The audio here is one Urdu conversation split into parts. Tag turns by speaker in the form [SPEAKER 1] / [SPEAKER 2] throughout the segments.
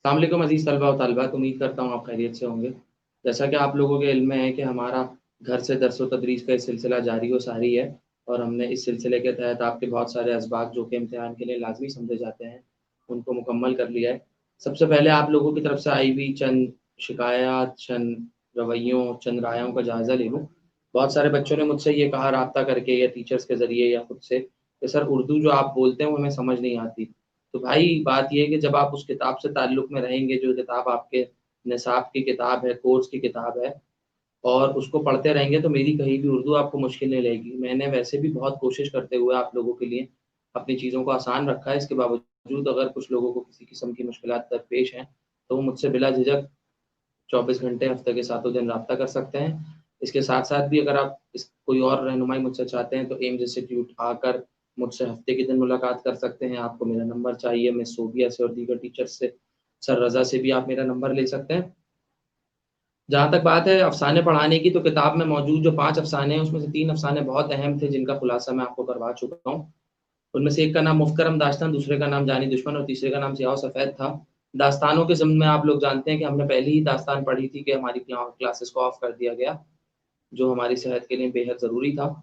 [SPEAKER 1] السلام علیکم عزیز طلبہ و طالبات، امید کرتا ہوں آپ خیریت سے ہوں گے۔ جیسا کہ آپ لوگوں کے علم میں ہے کہ ہمارا گھر سے درس و تدریس کا سلسلہ جاری و ساری ہے، اور ہم نے اس سلسلے کے تحت آپ کے بہت سارے اسباق جو کہ امتحان کے لیے لازمی سمجھے جاتے ہیں ان کو مکمل کر لیا ہے۔ سب سے پہلے آپ لوگوں کی طرف سے آئی ہوئی چند شکایات، چند رویوں، چند رایوں کا جائزہ لے لوں۔ بہت سارے بچوں نے مجھ سے یہ کہا رابطہ کر کے یا ٹیچرز کے ذریعے یا خود سے کہ سر اردو جو آپ بولتے ہیں وہ ہمیں سمجھ نہیں آتی۔ تو بھائی بات یہ ہے کہ جب آپ اس کتاب سے تعلق میں رہیں گے، جو کتاب آپ کے نصاب کی کتاب ہے، کورس کی کتاب ہے، اور اس کو پڑھتے رہیں گے تو میری کہیں بھی اردو آپ کو مشکل نہیں لگے گی۔ میں نے ویسے بھی بہت کوشش کرتے ہوئے آپ لوگوں کے لیے اپنی چیزوں کو آسان رکھا ہے، اس کے باوجود اگر کچھ لوگوں کو کسی قسم کی مشکلات درپیش ہیں تو وہ مجھ سے بلا جھجک 24 گھنٹے ہفتے کے 7 دن رابطہ کر سکتے ہیں۔ اس کے ساتھ ساتھ بھی اگر آپ کوئی اور رہنمائی مجھ سے چاہتے ہیں تو ایمز انسٹیٹیوٹ آ کر مجھ سے ہفتے کے دن ملاقات کر سکتے ہیں۔ آپ کو میرا نمبر چاہیے، میں صوبیہ سے اور دیگر ٹیچرز سے، سر رضا سے بھی آپ میرا نمبر لے سکتے ہیں۔ جہاں تک بات ہے افسانے پڑھانے کی، تو کتاب میں موجود جو 5 افسانے ہیں اس میں سے 3 افسانے بہت اہم تھے جن کا خلاصہ میں آپ کو کروا چکا ہوں۔ ان میں سے ایک کا نام مفکرم داستان، دوسرے کا نام جانی دشمن اور تیسرے کا نام سیاہ و سفید تھا۔ داستانوں کے ضمن میں آپ لوگ جانتے ہیں کہ ہم نے پہلی ہی داستان پڑھی تھی کہ ہماری کلاسز کو آف کر دیا گیا، جو ہماری صحت کے لیے بے حد ضروری تھا۔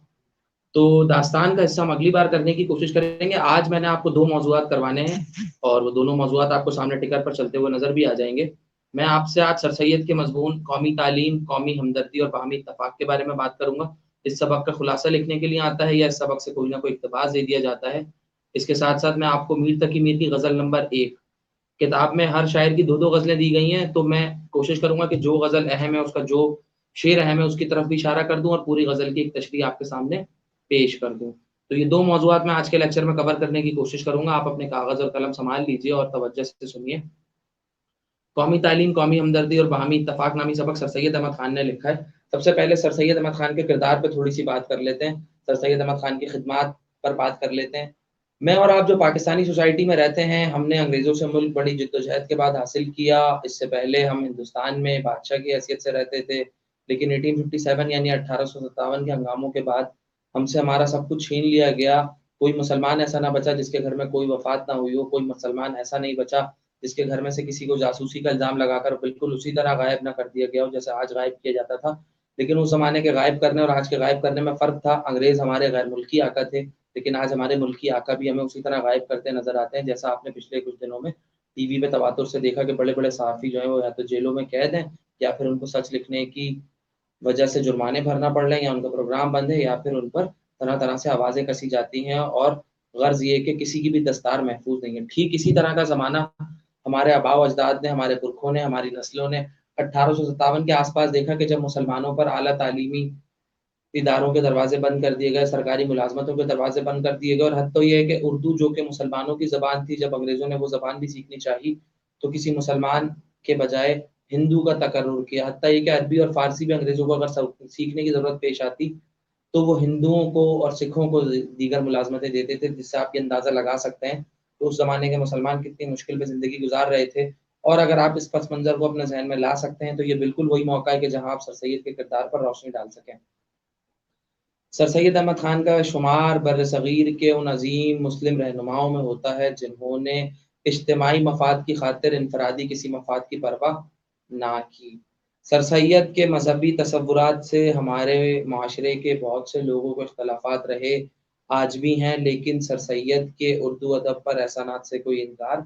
[SPEAKER 1] تو داستان کا حصہ ہم اگلی بار کرنے کی کوشش کریں گے۔ آج میں نے آپ کو 2 موضوعات کروانے ہیں اور وہ دونوں موضوعات آپ کو سامنے ٹکر پر چلتے ہوئے نظر بھی آ جائیں گے۔ میں آپ سے آج سر سید کے مضمون قومی تعلیم، قومی ہمدردی اور باہمی اتفاق کے بارے میں بات کروں گا۔ اس سبق کا خلاصہ لکھنے کے لیے آتا ہے یا اس سبق سے کوئی نہ کوئی اقتباس دے دیا جاتا ہے۔ اس کے ساتھ ساتھ میں آپ کو میر تقی میر کی غزل نمبر 1، کتاب میں ہر شاعر کی 2 غزلیں دی گئی ہیں، تو میں کوشش کروں گا کہ جو غزل اہم ہے، اس کا جو شعر اہم ہے اس کی طرف بھی اشارہ کر دوں اور پوری غزل کی ایک تشریح آپ کے سامنے پیش کر دوں۔ تو یہ 2 موضوعات میں آج کے لیکچر میں کور کرنے کی کوشش کروں گا۔ آپ اپنے کاغذ اور قلم سنبھال لیجیے اور توجہ سے سنیے۔ قومی تعلیم، قومی ہمدردی اور باہمی اتفاق نامی سبق سر سید احمد خان نے لکھا ہے۔ سب سے پہلے سر سید احمد خان کے کردار پہ تھوڑی سی بات کر لیتے ہیں، سر سید احمد خان کی خدمات پر بات کر لیتے ہیں۔ میں اور آپ جو پاکستانی سوسائٹی میں رہتے ہیں، ہم نے انگریزوں سے ملک بڑی جدوجہد کے بعد حاصل کیا۔ اس سے پہلے ہم ہندوستان میں بادشاہ کی حیثیت سے رہتے تھے، لیکن 1857 یعنی 1857 کے ہنگاموں کے بعد ہم سے ہمارا سب کچھ چھین لیا گیا۔ کوئی مسلمان ایسا نہ بچا جس کے گھر میں کوئی وفات نہ ہوئی ہو، کوئی مسلمان ایسا نہیں بچا جس کے گھر میں سے کسی کو جاسوسی کا الزام لگا کر بالکل اسی طرح غائب نہ کر دیا گیا ہو جیسے آج غائب کیا جاتا تھا۔ لیکن اس زمانے کے غائب کرنے اور آج کے غائب کرنے میں فرق تھا۔ انگریز ہمارے غیر ملکی آقا تھے، لیکن آج ہمارے ملکی آقا بھی ہمیں اسی طرح غائب کرتے نظر آتے ہیں، جیسا آپ نے پچھلے کچھ دنوں میں ٹی وی پہ تواتر سے دیکھا کہ بڑے بڑے صحافی جو ہیں وہ یا تو جیلوں میں قید ہیں، یا پھر ان کو سچ لکھنے کی وجہ سے جرمانے بھرنا پڑ رہے ہیں، یا ان کا پروگرام بند ہے، یا پھر ان پر طرح طرح سے آوازیں کسی جاتی ہیں، اور غرض یہ کہ کسی کی بھی دستار محفوظ نہیں ہے۔ ٹھیک اسی طرح کا زمانہ ہمارے آباء و اجداد نے، ہمارے پرکھوں نے، ہماری نسلوں نے 1857 کے آس پاس دیکھا کہ جب مسلمانوں پر اعلیٰ تعلیمی اداروں کے دروازے بند کر دیے گئے، سرکاری ملازمتوں کے دروازے بند کر دیے گئے، اور حتیٰ یہ ہے کہ اردو جو کہ مسلمانوں کی زبان تھی، جب انگریزوں نے وہ زبان بھی سیکھنی چاہی تو کسی مسلمان کے بجائے ہندو کا تقرر کیا۔ حتیٰ یہ کہ عربی اور فارسی بھی انگریزوں کو اگر سیکھنے کی ضرورت پیش آتی تو وہ ہندوؤں کو اور سکھوں کو دیگر ملازمتیں دیتے تھے، جس سے آپ یہ اندازہ لگا سکتے ہیں تو اس زمانے کے مسلمان کتنی مشکل میں زندگی گزار رہے تھے۔ اور اگر آپ اس پس منظر کو اپنے ذہن میں لا سکتے ہیں تو یہ بالکل وہی موقع ہے کہ جہاں آپ سر سید کے کردار پر روشنی ڈال سکیں۔ سر سید احمد خان کا شمار بر صغیر کے ان عظیم مسلم رہنماؤں میں ہوتا ہے جنہوں نے اجتماعی مفاد کی خاطر انفرادی کسی مفاد کی پرواہ نہ کی۔ سر سید کے مذہبی تصورات سے ہمارے معاشرے کے بہت سے لوگوں کو اختلافات رہے، آج بھی ہیں، لیکن سر سید کے اردو ادب پر احسانات سے کوئی انکار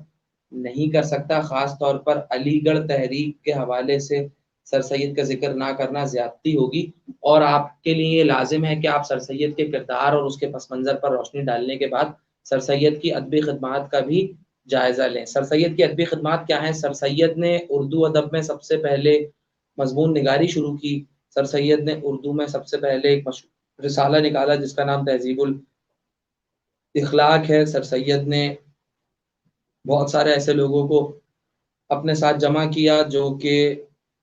[SPEAKER 1] نہیں کر سکتا۔ خاص طور پر علی گڑھ تحریک کے حوالے سے سر سید کا ذکر نہ کرنا زیادتی ہوگی، اور آپ کے لیے یہ لازم ہے کہ آپ سر سید کے کردار اور اس کے پس منظر پر روشنی ڈالنے کے بعد سر سید کی ادبی خدمات کا بھی جائزہ لیں۔ سر سید کی ادبی خدمات کیا ہیں؟ سر سید نے اردو ادب میں سب سے پہلے مضمون نگاری شروع کی۔ سر سید نے اردو میں سب سے پہلے ایک رسالہ نکالا جس کا نام تہذیب الاخلاق ہے۔ سر سید نے بہت سارے ایسے لوگوں کو اپنے ساتھ جمع کیا جو کہ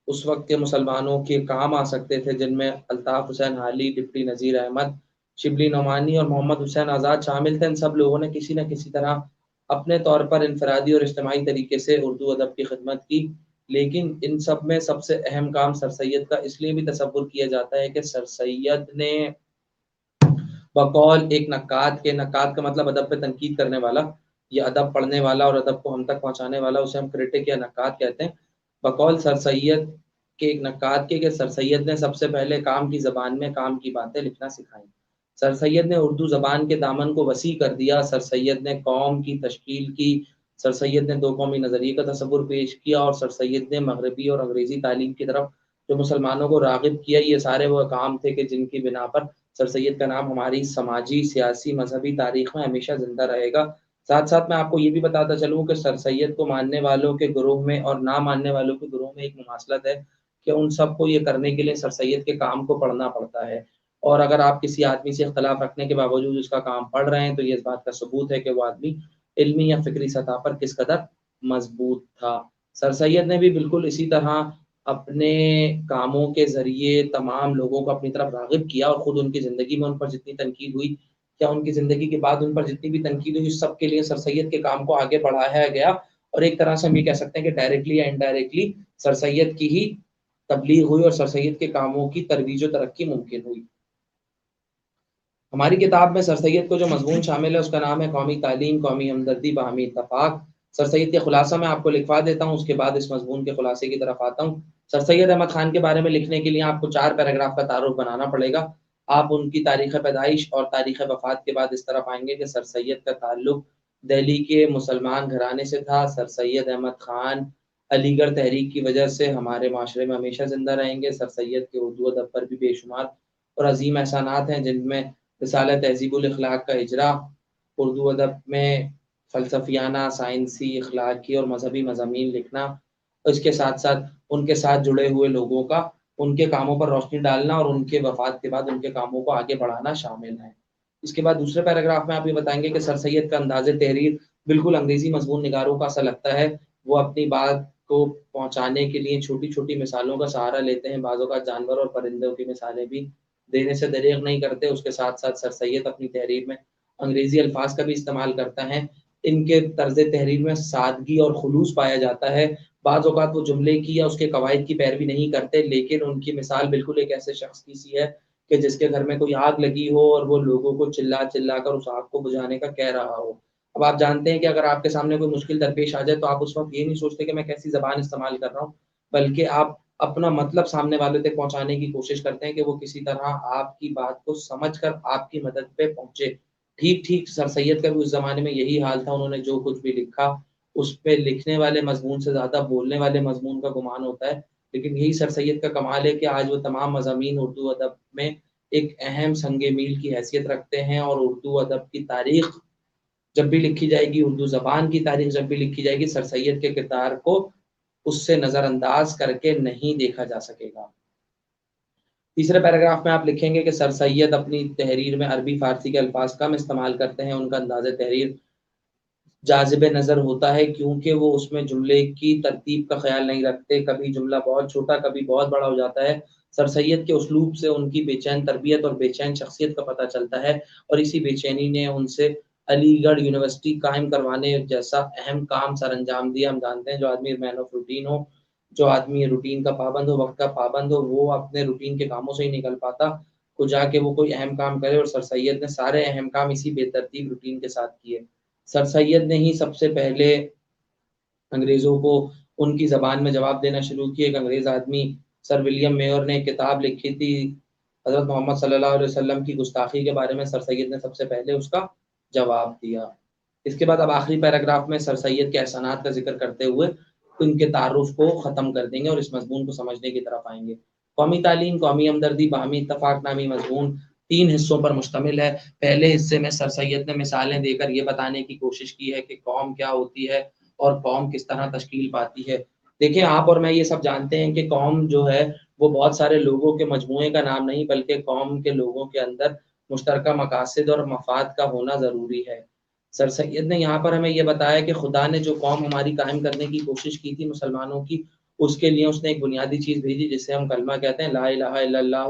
[SPEAKER 1] اس وقت کے مسلمانوں کے کام آ سکتے تھے، جن میں الطاف حسین حالی، ڈپٹی نذیر احمد، شبلی نعمانی اور محمد حسین آزاد شامل تھے۔ ان سب لوگوں نے کسی نہ کسی طرح اپنے طور پر انفرادی اور اجتماعی طریقے سے اردو ادب کی خدمت کی، لیکن ان سب میں سب سے اہم کام سر سید کا اس لیے بھی تصور کیا جاتا ہے کہ سر سید نے بقول ایک نقاد کا مطلب ادب پہ تنقید کرنے والا، یہ ادب پڑھنے والا اور ادب کو ہم تک پہنچانے والا، اسے ہم کرٹک یا نقاد کہتے ہیں۔ بقول سر سید کے ایک نقاد کے کہ سر سید نے سب سے پہلے کام کی زبان میں کام کی باتیں لکھنا سکھائیں۔ سر سید نے اردو زبان کے دامن کو وسیع کر دیا۔ سر سید نے قوم کی تشکیل کی۔ سر سید نے دو قومی نظریے کا تصور پیش کیا، اور سر سید نے مغربی اور انگریزی تعلیم کی طرف جو مسلمانوں کو راغب کیا۔ یہ سارے وہ کام تھے کہ جن کی بنا پر سر سید کا نام ہماری سماجی، سیاسی، مذہبی تاریخ میں ہمیشہ زندہ رہے گا۔ ساتھ ساتھ میں آپ کو یہ بھی بتاتا چلوں کہ سر سید کو ماننے والوں کے گروہ میں اور نہ ماننے والوں کے گروہ میں ایک مماثلت ہے کہ ان سب کو یہ کرنے کے لیے سر سید کے کام کو پڑھنا پڑتا ہے، اور اگر آپ کسی آدمی سے اختلاف رکھنے کے باوجود اس کا کام پڑھ رہے ہیں تو یہ اس بات کا ثبوت ہے کہ وہ آدمی علمی یا فکری سطح پر کس قدر مضبوط تھا۔ سر سید نے بھی بالکل اسی طرح اپنے کاموں کے ذریعے تمام لوگوں کو اپنی طرف راغب کیا، اور خود ان کی زندگی میں ان پر جتنی تنقید ہوئی یا ان کی زندگی کے بعد ان پر جتنی بھی تنقید ہوئی، سب کے لیے سر سید کے کام کو آگے بڑھایا گیا، اور ایک طرح سے ہم یہ کہہ سکتے ہیں کہ ڈائریکٹلی یا انڈائریکٹلی سر سید کی ہی تبلیغ ہوئی اور سر سید کے کاموں کی ترویج و ترقی ممکن ہوئی۔ ہماری کتاب میں سر سید کو جو مضمون شامل ہے اس کا نام ہے قومی تعلیم، قومی ہمدردی، باہمی اتفاق۔ سر سید کے خلاصہ میں آپ کو لکھوا دیتا ہوں، اس کے بعد اس مضمون کے خلاصے کی طرف آتا ہوں۔ سر سید احمد خان کے بارے میں لکھنے کے لیے آپ کو 4 پیراگراف کا تعارف بنانا پڑے گا۔ آپ ان کی تاریخ پیدائش اور تاریخ وفات کے بعد اس طرف آئیں گے کہ سر سید کا تعلق دہلی کے مسلمان گھرانے سے تھا۔ سر سید احمد خان علی گڑھ تحریک کی وجہ سے ہمارے معاشرے میں ہمیشہ زندہ رہیں گے۔ سر سید کے اردو ادب پر بھی بے شمار اور عظیم احسانات ہیں، جن میں رسالہ تہذیب الاخلاق کا اجرا، اردو ادب میں فلسفیانہ، سائنسی، اخلاقی اور مذہبی مضامین لکھنا، اس کے ساتھ ساتھ ان کے ساتھ جڑے ہوئے لوگوں کا ان کے کاموں پر روشنی ڈالنا اور ان کے وفات کے بعد ان کے کاموں کو آگے بڑھانا شامل ہے۔ اس کے بعد دوسرے پیراگراف میں آپ یہ بتائیں گے کہ سر سید کا انداز تحریر بالکل انگریزی مضمون نگاروں کا سا لگتا ہے۔ وہ اپنی بات کو پہنچانے کے لیے چھوٹی چھوٹی مثالوں کا سہارا لیتے ہیں، بعض اوقات جانور اور پرندوں کی مثالیں بھی دینے سے دریغ نہیں کرتے۔ اس کے ساتھ ساتھ سر سید اپنی تحریر میں انگریزی الفاظ کا بھی استعمال کرتا ہے۔ ان کے طرز تحریر میں سادگی اور خلوص پایا جاتا ہے۔ بعض اوقات وہ جملے کی یا اس کے قواعد کی پیروی نہیں کرتے، لیکن ان کی مثال بالکل ایک ایسے شخص کی سی ہے کہ جس کے گھر میں کوئی آگ لگی ہو اور وہ لوگوں کو چلا چلا کر اس آگ کو بجھانے کا کہہ رہا ہو۔ اب آپ جانتے ہیں کہ اگر آپ کے سامنے کوئی مشکل درپیش آ جائے تو آپ اس وقت یہ نہیں سوچتے کہ میں کیسی زبان استعمال کر رہا ہوں، بلکہ آپ اپنا مطلب سامنے والے تک پہنچانے کی کوشش کرتے ہیں کہ وہ کسی طرح آپ کی بات کو سمجھ کر آپ کی مدد پہ پہنچے۔ ٹھیک ٹھیک سر سید کا بھی اس زمانے میں یہی حال تھا۔ انہوں نے جو کچھ بھی لکھا اس پہ لکھنے والے مضمون سے زیادہ بولنے والے مضمون کا گمان ہوتا ہے، لیکن یہی سر سید کا کمال ہے کہ آج وہ تمام مضامین اردو ادب میں ایک اہم سنگ میل کی حیثیت رکھتے ہیں، اور اردو ادب کی تاریخ جب بھی لکھی جائے گی، اردو زبان کی تاریخ جب بھی لکھی جائے گی، سر سید کے کردار کو اس سے نظر انداز کر کے نہیں دیکھا جا سکے گا۔ تیسرے پیراگراف میں آپ لکھیں گے کہ سر سید اپنی تحریر میں عربی فارسی کے الفاظ کم استعمال کرتے ہیں۔ ان کا انداز تحریر جاذب نظر ہوتا ہے کیونکہ وہ اس میں جملے کی ترتیب کا خیال نہیں رکھتے، کبھی جملہ بہت چھوٹا کبھی بہت بڑا ہو جاتا ہے۔ سر سید کے اسلوب سے ان کی بے چین تربیت اور بے چین شخصیت کا پتہ چلتا ہے، اور اسی بے چینی نے ان سے علی گڑھ یونیورسٹی قائم کروانے جیسا اہم کام سر انجام دیا۔ ہم جانتے ہیں جو آدمی مین آف روٹین ہو، جو آدمی روٹین کا پابند ہو، وقت کا پابند ہو، وہ اپنے روٹین کے کاموں سے ہی نکل پاتا کو جا کے وہ کوئی اہم کام کرے، اور سر سید نے سارے اہم کام اسی بے ترتیب روٹین کے ساتھ کیے۔ سر سید نے ہی سب سے پہلے انگریزوں کو ان کی زبان میں جواب دینا شروع کیا۔ ایک انگریز آدمی سر ولیم میور نے ایک کتاب لکھی تھی حضرت محمد صلی اللہ علیہ وسلم کی گستاخی کے بارے میں، سر سید نے سب سے پہلے اس کا جواب دیا۔ اس کے بعد اب آخری پیراگراف میں سر سید کے احسانات کا ذکر کرتے ہوئے ان کے تعارف کو ختم کر دیں گے اور اس مضمون کو سمجھنے کی طرف آئیں گے۔ قومی تعلیم، قومی ہمدردی، باہمی اتفاق نامی مضمون 3 حصوں پر مشتمل ہے۔ پہلے حصے میں سر سید نے مثالیں دے کر یہ بتانے کی کوشش کی ہے کہ قوم کیا ہوتی ہے اور قوم کس طرح تشکیل پاتی ہے۔ دیکھیں آپ اور میں یہ سب جانتے ہیں کہ قوم جو ہے وہ بہت سارے لوگوں کے مجموعے کا نام نہیں، بلکہ قوم کے لوگوں کے اندر مشترکہ مقاصد اور مفاد کا ہونا ضروری ہے۔ سر سید نے یہاں پر ہمیں یہ بتایا کہ خدا نے جو قوم ہماری قائم کرنے کی کوشش کی تھی مسلمانوں کی، اس کے لیے اس نے ایک بنیادی چیز بھیجی جسے ہم کلمہ کہتے ہیں، لا الہ الا اللہ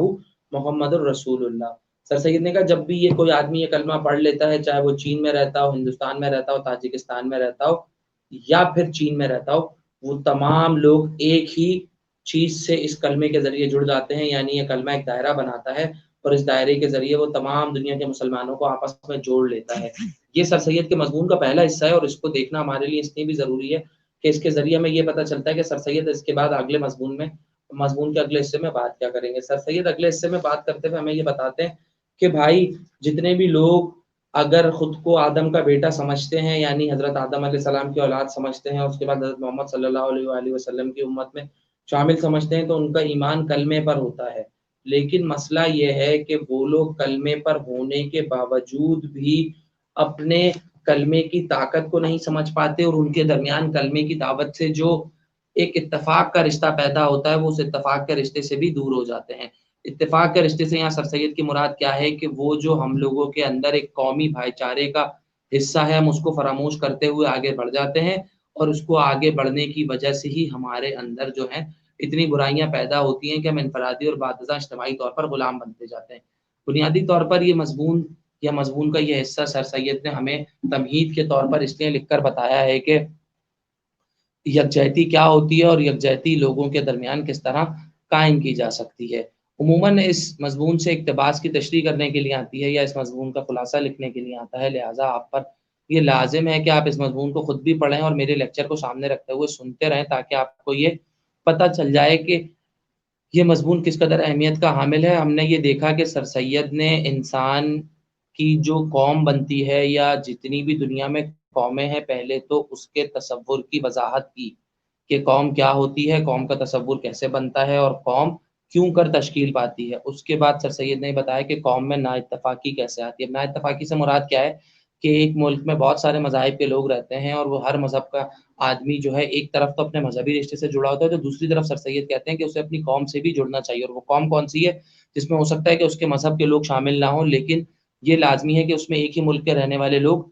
[SPEAKER 1] محمد الرسول اللہ۔ سر سید نے کہا جب بھی یہ کوئی آدمی یہ کلمہ پڑھ لیتا ہے، چاہے وہ چین میں رہتا ہو، ہندوستان میں رہتا ہو، تاجکستان میں رہتا ہو یا پھر چین میں رہتا ہو، وہ تمام لوگ ایک ہی چیز سے اس کلمے کے ذریعے جڑ جاتے ہیں، یعنی یہ کلمہ ایک دائرہ بناتا ہے اور اس دائرے کے ذریعے وہ تمام دنیا کے مسلمانوں کو آپس میں جوڑ لیتا ہے۔ یہ سر سید کے مضمون کا پہلا حصہ ہے، اور اس کو دیکھنا ہمارے لیے اس لیے بھی ضروری ہے کہ اس کے ذریعے ہمیں یہ پتہ چلتا ہے کہ سر سید اس کے بعد اگلے مضمون کے اگلے حصے میں بات کیا کریں گے۔ سر سید اگلے حصے میں بات کرتے ہوئے ہمیں یہ بتاتے ہیں کہ بھائی جتنے بھی لوگ اگر خود کو آدم کا بیٹا سمجھتے ہیں، یعنی حضرت آدم علیہ السلام کی اولاد سمجھتے ہیں، اور اس کے بعد حضرت محمد صلی اللہ علیہ وآلہ وسلم کی امت میں شامل سمجھتے ہیں، تو ان کا ایمان کلمے پر ہوتا ہے۔ لیکن مسئلہ یہ ہے کہ وہ لوگ کلمے پر ہونے کے باوجود بھی اپنے کلمے کی طاقت کو نہیں سمجھ پاتے، اور ان کے درمیان کلمے کی دعوت سے جو ایک اتفاق کا رشتہ پیدا ہوتا ہے وہ اس اتفاق کے رشتے سے بھی دور ہو جاتے ہیں۔ اتفاق کے رشتے سے یہاں سر سید کی مراد کیا ہے کہ وہ جو ہم لوگوں کے اندر ایک قومی بھائی چارے کا حصہ ہے، ہم اس کو فراموش کرتے ہوئے آگے بڑھ جاتے ہیں، اور اس کو آگے بڑھنے کی وجہ سے ہی ہمارے اندر جو ہے اتنی برائیاں پیدا ہوتی ہیں کہ ہم انفرادی اور بعد ازاں اجتماعی طور پر غلام بنتے جاتے ہیں۔ بنیادی طور پر یہ مضمون کا یہ حصہ سر سید نے ہمیں تمہید کے طور پر اس لیے لکھ کر بتایا ہے کہ یکجہتی کیا ہوتی ہے اور یکجہتی لوگوں کے درمیان کس طرح قائم کی جا سکتی ہے۔ عموماً اس مضمون سے اقتباس کی تشریح کرنے کے لیے آتی ہے یا اس مضمون کا خلاصہ لکھنے کے لیے آتا ہے، لہٰذا آپ پر یہ لازم ہے کہ آپ اس مضمون کو خود بھی پڑھیں اور میرے لیکچر کو سامنے رکھتے ہوئے سنتے رہیں، تاکہ آپ کو یہ پتہ چل جائے کہ یہ مضمون کس قدر اہمیت کا حامل ہے۔ ہم نے یہ دیکھا کہ سر سید نے انسان کی جو قوم بنتی ہے یا جتنی بھی دنیا میں قومیں ہیں، پہلے تو اس کے تصور کی وضاحت کی کہ قوم کیا ہوتی ہے، قوم کا تصور کیسے بنتا ہے اور قوم کیوں کر تشکیل پاتی ہے۔ اس کے بعد سر سید نے بتایا کہ قوم میں نا اتفاقی کیسے آتی ہے۔ نا اتفاقی سے مراد کیا ہے کہ ایک ملک میں بہت سارے مذاہب کے لوگ رہتے ہیں، اور وہ ہر مذہب کا آدمی جو ہے ایک طرف تو اپنے مذہبی رشتے سے جڑا ہوتا ہے، تو دوسری طرف سر سید کہتے ہیں کہ اسے اپنی قوم سے بھی جڑنا چاہیے، اور وہ قوم کون سی ہے جس میں ہو سکتا ہے کہ اس کے مذہب کے لوگ شامل نہ ہوں، لیکن یہ لازمی ہے کہ اس میں ایک ہی ملک کے رہنے والے لوگ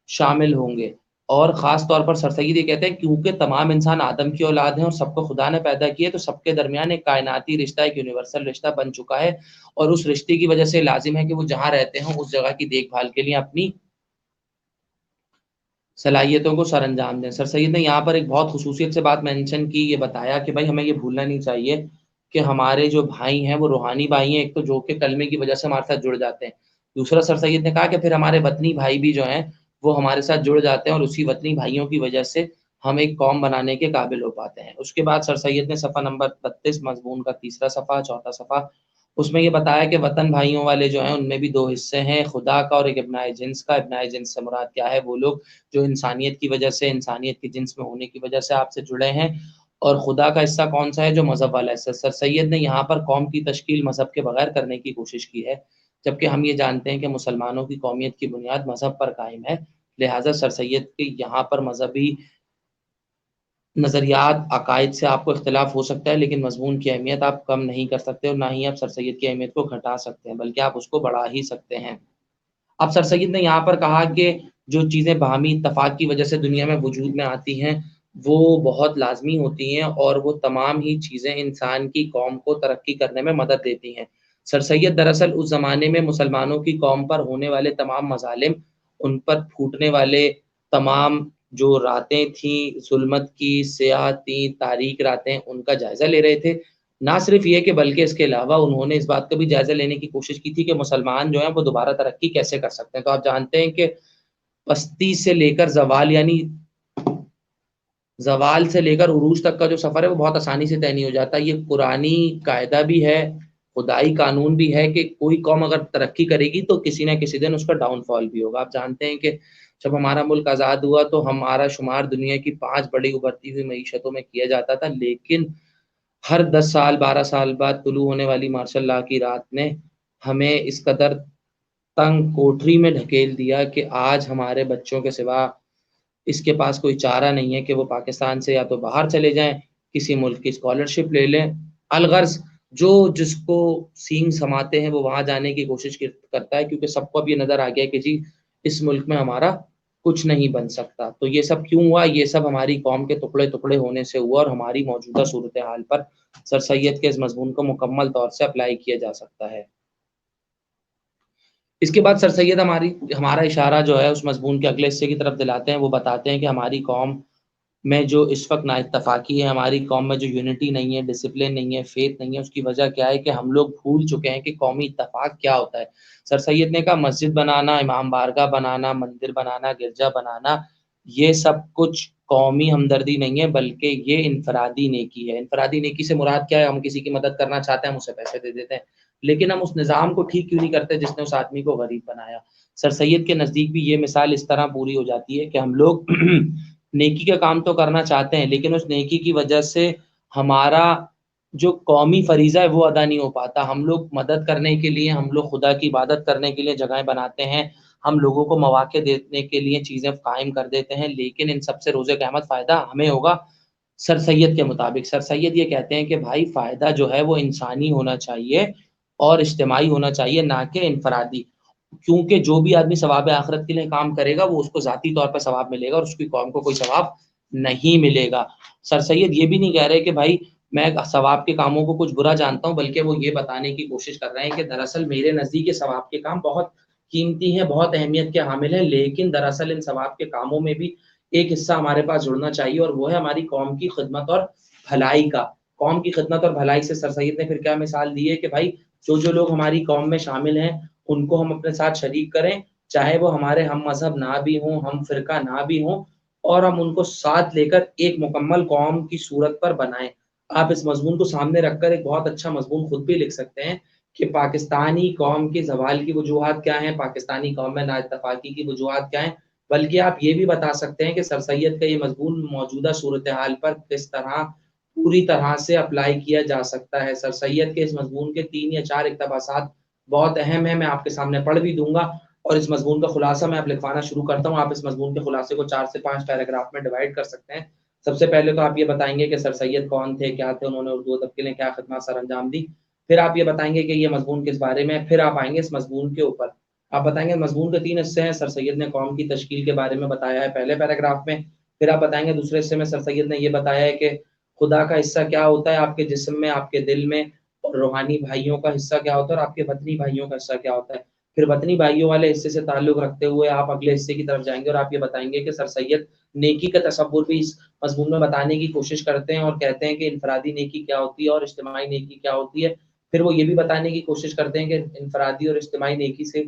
[SPEAKER 1] شامل ہوں گے۔ اور خاص طور پر سر سید یہ کہتے ہیں کیونکہ تمام انسان آدم کی اولاد ہیں اور سب کو خدا نے پیدا کیا ہے، تو سب کے درمیان ایک کائناتی رشتہ، ایک یونیورسل رشتہ بن چکا ہے، اور اس رشتے کی وجہ سے لازم ہے کہ وہ جہاں رہتے ہیں اس جگہ کی دیکھ بھال کے لیے اپنی صلاحیتوں کو سر انجام دیں۔ سر سید نے یہاں پر ایک بہت خصوصیت سے بات مینشن کی، یہ بتایا کہ بھائی ہمیں یہ بھولنا نہیں چاہیے کہ ہمارے جو بھائی ہیں وہ روحانی بھائی ہیں، ایک تو جو کہ کلمے کی وجہ سے ہمارے ساتھ جڑ جاتے ہیں۔ دوسرا سر سید نے کہا کہ پھر ہمارے وطنی بھائی بھی جو ہیں وہ ہمارے ساتھ جڑ جاتے ہیں، اور اسی وطنی بھائیوں کی وجہ سے ہم ایک قوم بنانے کے قابل ہو پاتے ہیں۔ اس کے بعد سر سید نے صفحہ نمبر 32 مضمون کا تیسرا صفحہ، چوتھا صفحہ، اس میں یہ بتایا کہ وطن بھائیوں والے جو ہیں ان میں بھی دو حصے ہیں، خدا کا اور ایک ابنائے جنس کا۔ ابنائے جنس سے مراد کیا ہے؟ وہ لوگ جو انسانیت کی وجہ سے، انسانیت کی جنس میں ہونے کی وجہ سے آپ سے جڑے ہیں۔ اور خدا کا حصہ کون سا ہے؟ جو مذہب والا حصہ۔ سر سید نے یہاں پر قوم کی تشکیل مذہب کے بغیر کرنے کی کوشش کی ہے، جبکہ ہم یہ جانتے ہیں کہ مسلمانوں کی قومیت کی بنیاد مذہب پر قائم ہے، لہٰذا سر سید کے یہاں پر مذہبی نظریات، عقائد سے آپ کو اختلاف ہو سکتا ہے، لیکن مضمون کی اہمیت آپ کم نہیں کر سکتے، اور نہ ہی آپ سر سید کی اہمیت کو گھٹا سکتے ہیں، بلکہ آپ اس کو بڑھا ہی سکتے ہیں۔ اب سر سید نے یہاں پر کہا کہ جو چیزیں باہمی اتفاق کی وجہ سے دنیا میں وجود میں آتی ہیں وہ بہت لازمی ہوتی ہیں، اور وہ تمام ہی چیزیں انسان کی قوم کو ترقی کرنے میں مدد دیتی ہیں۔ سر سید دراصل اس زمانے میں مسلمانوں کی قوم پر ہونے والے تمام مظالم، ان پر پھوٹنے والے تمام جو راتیں تھیں ظلمت کی، سیاہ تھیں، تاریک راتیں، ان کا جائزہ لے رہے تھے۔ نہ صرف یہ کہ بلکہ اس کے علاوہ انہوں نے اس بات کا بھی جائزہ لینے کی کوشش کی تھی کہ مسلمان جو ہیں وہ دوبارہ ترقی کیسے کر سکتے ہیں۔ تو آپ جانتے ہیں کہ پستی سے لے کر زوال، یعنی زوال سے لے کر عروج تک کا جو سفر ہے وہ بہت آسانی سے طے نہیں ہو جاتا۔ یہ قرآنی قاعدہ بھی ہے، خدائی قانون بھی ہے کہ کوئی قوم اگر ترقی کرے گی تو کسی نہ کسی دن اس کا ڈاؤن فال بھی ہوگا۔ آپ جانتے ہیں کہ جب ہمارا ملک آزاد ہوا تو ہمارا شمار دنیا کی 5 بڑی ابھرتی ہوئی معیشتوں میں کیا جاتا تھا، لیکن ہر 10 سال 12 سال بعد طلوع ہونے والی ماشاء اللہ کی رات نے ہمیں اس قدر تنگ کوٹری میں ڈھکیل دیا کہ آج ہمارے بچوں کے سوا اس کے پاس کوئی چارہ نہیں ہے کہ وہ پاکستان سے یا تو باہر چلے جائیں، کسی ملک کی اسکالرشپ لے لیں، الغرض جو جس کو سینگ سماتے ہیں وہ وہاں جانے کی کوشش کرتا ہے، کیونکہ سب کو اب یہ نظر آ گیا کہ جی اس ملک میں ہمارا کچھ نہیں بن سکتا۔ تو یہ سب کیوں ہوا؟ یہ سب ہماری قوم کے ٹکڑے ٹکڑے ہونے سے ہوا، اور ہماری موجودہ صورتحال پر سر سید کے اس مضمون کو مکمل طور سے اپلائی کیا جا سکتا ہے۔ اس کے بعد سر سید ہمارا اشارہ جو ہے اس مضمون کے اگلے حصے کی طرف دلاتے ہیں، وہ بتاتے ہیں کہ ہماری قوم میں جو اس وقت نا اتفاقی ہے، ہماری قوم میں جو یونٹی نہیں ہے، ڈسپلن نہیں ہے، فیتھ نہیں ہے، اس کی وجہ کیا ہے کہ ہم لوگ بھول چکے ہیں کہ قومی اتفاق کیا ہوتا ہے۔ سر سید نے کہا مسجد بنانا، امام بارگاہ بنانا، مندر بنانا، گرجا بنانا، یہ سب کچھ قومی ہمدردی نہیں ہے بلکہ یہ انفرادی نیکی ہے۔ انفرادی نیکی سے مراد کیا ہے؟ ہم کسی کی مدد کرنا چاہتے ہیں، ہم اسے پیسے دے دیتے ہیں، لیکن ہم اس نظام کو ٹھیک کیوں نہیں کرتے جس نے اس آدمی کو غریب بنایا؟ سر سید کے نزدیک بھی یہ مثال اس طرح پوری ہو جاتی ہے کہ ہم لوگ نیکی کا کام تو کرنا چاہتے ہیں، لیکن اس نیکی کی وجہ سے ہمارا جو قومی فریضہ ہے وہ ادا نہیں ہو پاتا۔ ہم لوگ مدد کرنے کے لیے، ہم لوگ خدا کی عبادت کرنے کے لیے جگہیں بناتے ہیں، ہم لوگوں کو مواقع دینے کے لیے چیزیں قائم کر دیتے ہیں، لیکن ان سب سے روز قیامت فائدہ ہمیں ہوگا۔ سر سید کے مطابق سر سید یہ کہتے ہیں کہ بھائی فائدہ جو ہے وہ انسانی ہونا چاہیے اور اجتماعی ہونا چاہیے، نہ کہ انفرادی، کیونکہ جو بھی آدمی ثواب آخرت کے لیے کام کرے گا وہ اس کو ذاتی طور پر ثواب ملے گا اور اس کی قوم کو کوئی ثواب نہیں ملے گا۔ سر سید یہ بھی نہیں کہہ رہے کہ بھائی میں ثواب کے کاموں کو کچھ برا جانتا ہوں، بلکہ وہ یہ بتانے کی کوشش کر رہے ہیں کہ دراصل میرے نزدیک ثواب کے کام بہت قیمتی ہیں، بہت اہمیت کے حامل ہیں، لیکن دراصل ان ثواب کے کاموں میں بھی ایک حصہ ہمارے پاس جڑنا چاہیے، اور وہ ہے ہماری قوم کی خدمت اور بھلائی کا۔ قوم کی خدمت اور بھلائی سے سر سید نے پھر کیا مثال دی ہے کہ بھائی جو لوگ ہماری قوم میں شامل ہیں ان کو ہم اپنے ساتھ شریک کریں، چاہے وہ ہمارے ہم مذہب نہ بھی ہوں، ہم فرقہ نہ بھی ہوں، اور ہم ان کو ساتھ لے کر ایک مکمل قوم کی صورت پر بنائیں۔ آپ اس مضمون کو سامنے رکھ کر ایک بہت اچھا مضمون خود بھی لکھ سکتے ہیں کہ پاکستانی قوم کی زوال کی وجوہات کیا ہیں، پاکستانی قوم میں نا اتفاقی کی وجوہات کیا ہیں، بلکہ آپ یہ بھی بتا سکتے ہیں کہ سر سید کا یہ مضمون موجودہ صورتحال پر کس طرح پوری طرح سے اپلائی کیا جا سکتا ہے۔ سر سید کے اس مضمون کے 3 یا 4 اقتباسات بہت اہم ہیں، میں آپ کے سامنے پڑھ بھی دوں گا، اور اس مضمون کا خلاصہ میں اب لکھوانا شروع کرتا ہوں۔ آپ اس مضمون کے خلاصے کو 4 سے 5 پیراگراف میں ڈیوائڈ کر سکتے ہیں۔ سب سے پہلے تو آپ یہ بتائیں گے کہ سر سید کون تھے، کیا تھے، انہوں نے اردو ادب کے لیے کیا خدمات سر انجام دی۔ پھر آپ یہ بتائیں گے کہ یہ مضمون کس بارے میں ہے، پھر آپ آئیں گے اس مضمون کے اوپر۔ آپ بتائیں گے مضمون کے 3 حصے ہیں، سر سید نے قوم کی تشکیل کے بارے میں بتایا ہے پہلے پیراگراف میں، پھر آپ بتائیں گے دوسرے حصے میں سر سید نے یہ بتایا ہے کہ خدا کا حصہ کیا ہوتا ہے آپ کے جسم میں، آپ کے دل میں، اور روحانی بھائیوں کا حصہ کیا ہوتا ہے اور آپ کے وطنی بھائیوں کا حصہ کیا ہوتا ہے۔ پھر وطنی بھائیوں والے حصے سے تعلق رکھتے ہوئے آپ اگلے حصے کی طرف جائیں گے اور آپ یہ بتائیں گے کہ سر سید نیکی کا تصور بھی اس مضمون میں بتانے کی کوشش کرتے ہیں اور کہتے ہیں کہ انفرادی نیکی کیا ہوتی ہے اور اجتماعی نیکی کیا ہوتی ہے۔ پھر وہ یہ بھی بتانے کی کوشش کرتے ہیں کہ انفرادی اور اجتماعی نیکی سے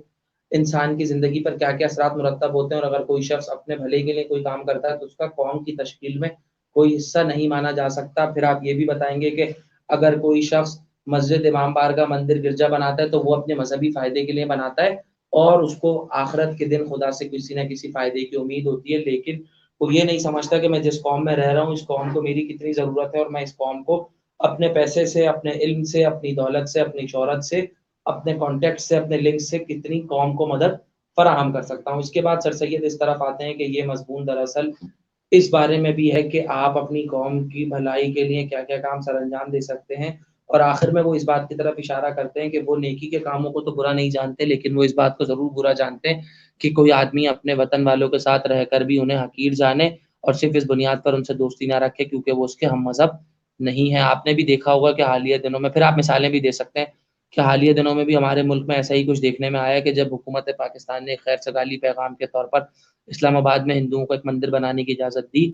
[SPEAKER 1] انسان کی زندگی پر کیا کیا اثرات مرتب ہوتے ہیں، اور اگر کوئی شخص اپنے بھلے کے لیے کوئی کام کرتا ہے تو اس کا قوم کی تشکیل میں کوئی حصہ نہیں مانا جا سکتا۔ پھر آپ یہ بھی بتائیں گے کہ اگر کوئی شخص مسجد، امام بارگاہ، مندر، گرجا بناتا ہے تو وہ اپنے مذہبی فائدے کے لیے بناتا ہے اور اس کو آخرت کے دن خدا سے کسی نہ کسی فائدے کی امید ہوتی ہے، لیکن وہ یہ نہیں سمجھتا کہ میں جس قوم میں رہ رہا ہوں اس قوم کو میری کتنی ضرورت ہے اور میں اس قوم کو اپنے پیسے سے، اپنے علم سے، اپنی دولت سے، اپنی شہرت سے، اپنے کانٹیکٹ سے، اپنے لنک سے کتنی قوم کو مدد فراہم کر سکتا ہوں۔ اس کے بعد سر سید اس طرف آتے ہیں کہ یہ مضمون دراصل اس بارے میں بھی ہے کہ آپ اپنی قوم کی بھلائی کے لیے کیا کیا کام سر انجام دے سکتے ہیں، اور آخر میں وہ اس بات کی طرف اشارہ کرتے ہیں کہ وہ نیکی کے کاموں کو تو برا نہیں جانتے، لیکن وہ اس بات کو ضرور برا جانتے ہیں کہ کوئی آدمی اپنے وطن والوں کے ساتھ رہ کر بھی انہیں حقیر جانے اور صرف اس بنیاد پر ان سے دوستی نہ رکھے کیونکہ وہ اس کے ہم مذہب نہیں ہے۔ آپ نے بھی دیکھا ہوگا کہ حالیہ دنوں میں، پھر آپ مثالیں بھی دے سکتے ہیں کہ حالیہ دنوں میں بھی ہمارے ملک میں ایسا ہی کچھ دیکھنے میں آیا کہ جب حکومت پاکستان نے خیر سگالی پیغام کے طور پر اسلام آباد میں ہندوؤں کو ایک مندر بنانے کی اجازت دی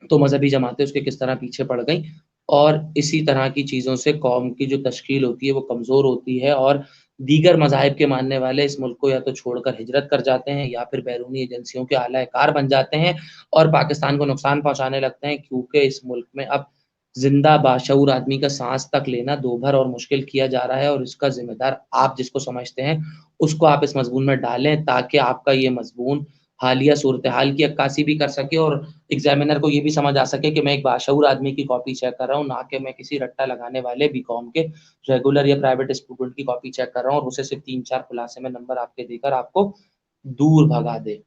[SPEAKER 1] تو مذہبی جماعتیں اس کے کس طرح پیچھے پڑ گئیں، اور اسی طرح کی چیزوں سے قوم کی جو تشکیل ہوتی ہے وہ کمزور ہوتی ہے، اور دیگر مذاہب کے ماننے والے اس ملک کو یا تو چھوڑ کر ہجرت کر جاتے ہیں یا پھر بیرونی ایجنسیوں کے اعلی کار بن جاتے ہیں اور پاکستان کو نقصان پہنچانے لگتے ہیں، کیونکہ اس ملک میں اب زندہ باشعور آدمی کا سانس تک لینا دوبھر اور مشکل کیا جا رہا ہے، اور اس کا ذمہ دار آپ جس کو سمجھتے ہیں اس کو آپ اس مضمون میں ڈالیں تاکہ آپ کا یہ مضمون حالیہ صورتحال کی عکاسی بھی کر سکے اور ایگزامینر کو یہ بھی سمجھ آ سکے کہ میں ایک باشعور آدمی کی کاپی چیک کر رہا ہوں، نہ کہ میں کسی رٹا لگانے والے بی کام کے ریگولر یا پرائیویٹ اسٹوڈنٹ کی کاپی چیک کر رہا ہوں اور اسے صرف 3-4 خلاصے میں نمبر آپ کے دے کر آپ کو دور بھگا دے۔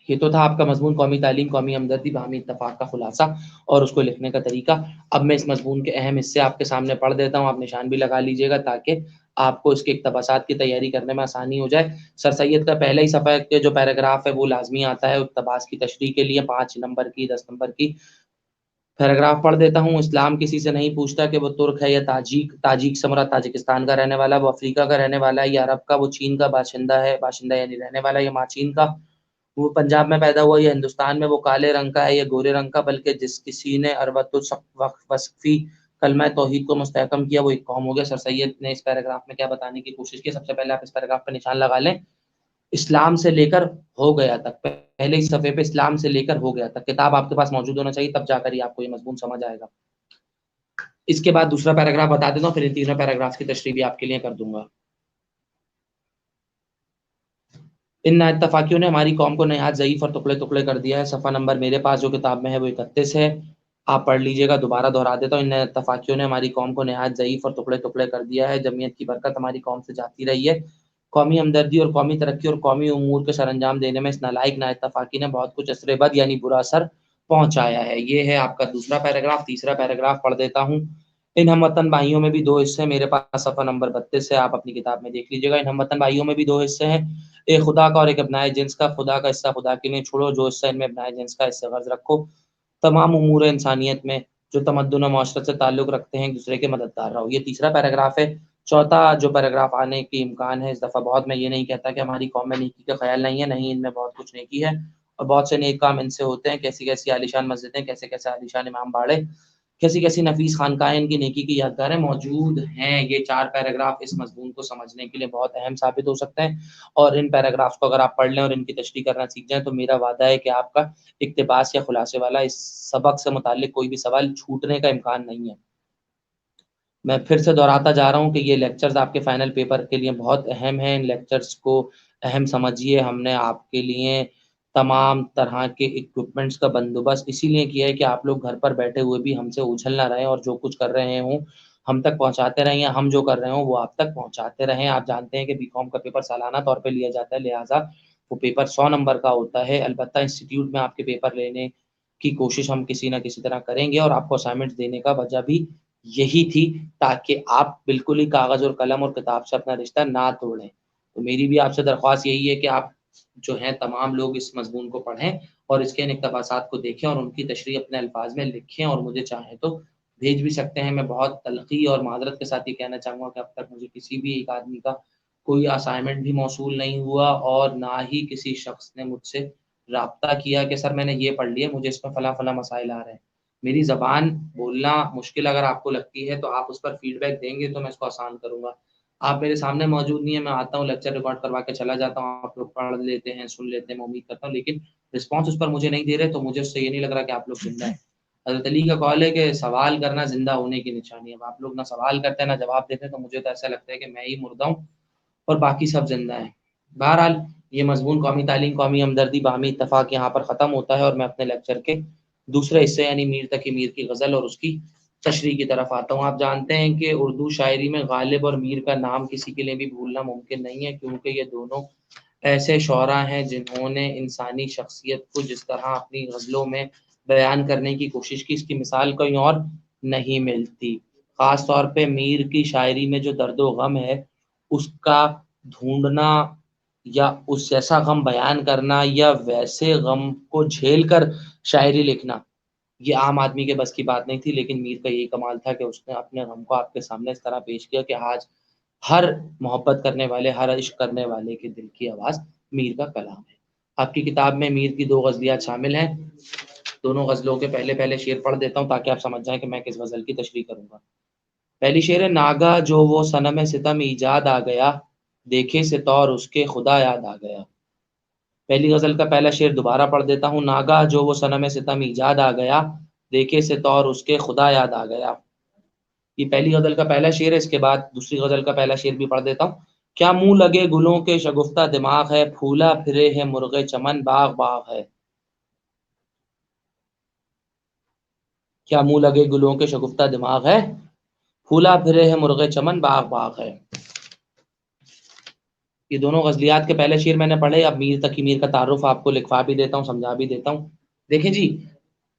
[SPEAKER 1] یہ تو تھا آپ کا مضمون قومی تعلیم، قومی ہمدردی، باہمی اتفاق کا خلاصہ اور اس کو لکھنے کا طریقہ۔ اب میں اس مضمون کے اہم حصے آپ کے سامنے پڑھ دیتا ہوں، آپ نشان بھی لگا لیجیے گا تاکہ آپ کو اس کے اقتباسات کی تیاری کرنے میں آسانی ہو جائے۔ سر سید کا پہلا ہی صفحہ کے جو پیراگراف ہے وہ لازمی آتا ہے اقتباس کی تشریح کے لیے، 5 نمبر کی، 10 نمبر کی۔ پیراگراف پڑھ دیتا ہوں۔ اسلام کسی سے نہیں پوچھتا کہ وہ ترک ہے یا تاجک سے مراد تاجکستان کا رہنے والا، وہ افریقہ کا رہنے والا ہے یا عرب کا، وہ چین کا باشندہ ہے، باشندہ یعنی رہنے والا، یا ماچین کا، وہ پنجاب میں پیدا ہوا یا ہندوستان میں، وہ کالے رنگ کا ہے یا گورے رنگ کا، بلکہ جس کسی نے اربت وصفی کلمہ توحید کو مستحکم کیا وہ ایک قوم ہو گیا۔ سر سید نے اس پیراگراف میں کیا بتانے کی کوشش کی؟ سب سے پہلے آپ اس پیراگراف پہ نشان لگا لیں، اسلام سے لے کر ہو گیا تک، پہلے اس صفحے پہ اسلام سے لے کر ہو گیا تک کتاب آپ کے پاس موجود ہونا چاہیے، تب جا کر ہی آپ کو یہ مضمون سمجھ آئے گا۔ اس کے بعد دوسرا پیراگراف بتا دیتا ہوں، پھر ان تیسرا پیراگراف کی تشریح بھی آپ کے لیے کر دوں گا۔ ان اتفاقیوں نے ہماری قوم کو نہایت ضعیف اور ٹکڑے ٹکڑے کر دیا ہے۔ صفحہ نمبر میرے پاس جو کتاب میں ہے وہ 31 ہے، آپ پڑھ لیجئے گا، دوبارہ دہرا دیتا ہوں۔ ان اتفاقیوں نے ہماری قوم کو نہایت ضعیف اور ٹکڑے ٹکڑے کر دیا ہے، جمعیت کی برکت ہماری قوم سے جاتی رہی ہے۔ قومی ہمدردی اور قومی ترقی اور قومی امور کے سر انجام دینے میں اس نالائق نا اتفاقی نے بہت کچھ اثر بد یعنی برا اثر پہنچایا ہے۔ یہ ہے آپ کا دوسرا پیراگراف۔ تیسرا پیراگراف پڑھ دیتا ہوں۔ ان ہم وطن بھائیوں میں بھی دو حصے ہیں، میرے پاس صفحہ نمبر 32 ہے، آپ اپنی کتاب میں دیکھ لیجیے گا۔ ان ہم وطن بھائیوں میں بھی دو حصے ہیں، ایک خدا کا اور ایک ابنائے جنس کا۔ خدا کا حصہ خدا کے لیے چھوڑو، جو حصہ ان میں ابنائے جنس کا اس سے غرض رکھو۔ تمام امور انسانیت میں جو تمدن و معاشرت سے تعلق رکھتے ہیں ایک دوسرے کے مددگار رہو۔ یہ تیسرا پیراگراف ہے۔ چوتھا جو پیراگراف آنے کی امکان ہے اس دفعہ بہت، میں یہ نہیں کہتا کہ ہماری قوم میں نیکی کا خیال نہیں ہے، نہیں، ان میں بہت کچھ نیکی ہے اور بہت سے نیک کام ان سے ہوتے ہیں۔ کیسی کیسی عالیشان مسجدیں، کیسے کیسے عالیشان امام باڑے، کیسی کیسی نفیس خانقاہیں، ان کی نیکی کی یادگاریں موجود ہیں۔ یہ چار پیراگراف اس مضمون کو سمجھنے کے لیے بہت اہم ثابت ہو سکتے ہیں، اور ان پیراگراف کو اگر آپ پڑھ لیں اور ان کی تشریح کرنا سیکھ جائیں تو میرا وعدہ ہے کہ آپ کا اقتباس یا خلاصے والا اس سبق سے متعلق کوئی بھی سوال چھوٹنے کا امکان نہیں ہے۔ میں پھر سے دہراتا جا رہا ہوں کہ یہ لیکچرز آپ کے فائنل پیپر کے لیے بہت اہم ہیں، ان لیکچرز کو اہم سمجھیے۔ ہم نے آپ کے لیے تمام طرح کے اکوپمنٹس کا بندوبست اسی لیے کیا ہے کہ آپ لوگ گھر پر بیٹھے ہوئے بھی ہم سے اچھل نہ رہیں اور جو کچھ کر رہے ہوں ہم تک پہنچاتے رہیں، یا ہم جو کر رہے ہوں وہ آپ تک پہنچاتے رہیں۔ آپ جانتے ہیں کہ بی کام کا پیپر سالانہ طور پہ لیا جاتا ہے، لہٰذا وہ پیپر 100 نمبر کا ہوتا ہے۔ البتہ انسٹیٹیوٹ میں آپ کے پیپر لینے کی کوشش ہم کسی نہ کسی طرح کریں گے، اور آپ کو اسائنمنٹ دینے کا وجہ بھی یہی تھی تاکہ آپ بالکل ہی کاغذ اور قلم اور کتاب سے اپنا رشتہ نہ توڑیں۔ تو میری بھی آپ سے درخواست یہی ہے کہ آپ جو ہیں تمام لوگ اس مضمون کو پڑھیں اور اس کے ان اقتباسات کو دیکھیں اور ان کی تشریح اپنے الفاظ میں لکھیں، اور مجھے چاہیں تو بھیج بھی سکتے ہیں۔ میں بہت تلخی اور معذرت کے ساتھ یہ کہنا چاہوں گا کہ اب تک مجھے کسی بھی ایک آدمی کا کوئی اسائنمنٹ بھی موصول نہیں ہوا، اور نہ ہی کسی شخص نے مجھ سے رابطہ کیا کہ سر میں نے یہ پڑھ لیا، مجھے اس میں فلاں فلاں مسائل آ رہے ہیں۔ میری زبان بولنا مشکل اگر آپ کو لگتی ہے تو آپ اس پر فیڈ بیک دیں گے تو میں اس کو آسان کروں گا۔ آپ میرے سامنے موجود نہیں ہیں، میں آتا ہوں لیکچر ریکارڈ کروا کے چلا جاتا ہوں، آپ لوگ پڑھ لیتے ہیں، سن لیتے ہیں، میں امید کرتا ہوں، لیکن رسپانس اس پر مجھے نہیں دے رہے تو مجھے اس سے یہ نہیں لگ رہا کہ آپ لوگ زندہ ہیں۔ حضرت علی کا قول ہے کہ سوال کرنا زندہ ہونے کی نشانی ہے۔ اب آپ لوگ نہ سوال کرتے ہیں نہ جواب دیتے ہیں تو مجھے تو ایسا لگتا ہے کہ میں ہی مردہ ہوں اور باقی سب زندہ ہیں۔ بہرحال یہ مضمون قومی تعلیم، قومی ہمدردی، باہمی اتفاق یہاں پر ختم ہوتا ہے، اور میں اپنے لیکچر کے دوسرے حصے یعنی میر تقی میر کی غزل اور اس کی تشریح کی طرف آتا ہوں۔ آپ جانتے ہیں کہ اردو شاعری میں غالب اور میر کا نام کسی کے لیے بھی بھولنا ممکن نہیں ہے، کیونکہ یہ دونوں ایسے شعراء ہیں جنہوں نے انسانی شخصیت کو جس طرح اپنی غزلوں میں بیان کرنے کی کوشش کی، اس کی مثال کہیں اور نہیں ملتی۔ خاص طور پہ میر کی شاعری میں جو درد و غم ہے اس کا ڈھونڈنا یا اس جیسا غم بیان کرنا یا ویسے غم کو جھیل کر شاعری لکھنا، یہ عام آدمی کے بس کی بات نہیں تھی، لیکن میر کا یہی کمال تھا کہ اس نے اپنے غم کو آپ کے سامنے اس طرح پیش کیا کہ آج ہر محبت کرنے والے، ہر عشق کرنے والے کے دل کی آواز میر کا کلام ہے۔ آپ کی کتاب میں میر کی دو غزلیات شامل ہیں، دونوں غزلوں کے پہلے پہلے شعر پڑھ دیتا ہوں تاکہ آپ سمجھ جائیں کہ میں کس غزل کی تشریح کروں گا۔ پہلی شعر ہے، ناگا جو وہ صنم ستم ایجاد آ گیا، دیکھے سے طور اس کے خدا یاد آ گیا۔ پہلی غزل کا پہلا شعر دوبارہ پڑھ دیتا ہوں، ناگا جو وہ صنم ستم ایجاد آ گیا، دیکھے سے طور اس کے خدا یاد آ گیا۔ یہ پہلی غزل کا پہلا شعر ہے۔ اس کے بعد دوسری غزل کا پہلا شعر بھی پڑھ دیتا ہوں۔ کیا منہ لگے گلوں کے شگفتہ دماغ ہے، پھولا پھرے ہے مرغ چمن باغ باغ ہے۔ کیا منہ لگے گلوں کے شگفتہ دماغ ہے، پھولا پھرے ہے مرغ چمن باغ باغ ہے۔ یہ دونوں غزلیات کے پہلے شعر میں نے پڑھے۔ اب میر تقی میر کا تعارف آپ کو لکھوا بھی دیتا ہوں، سمجھا بھی دیتا ہوں۔ دیکھیں جی،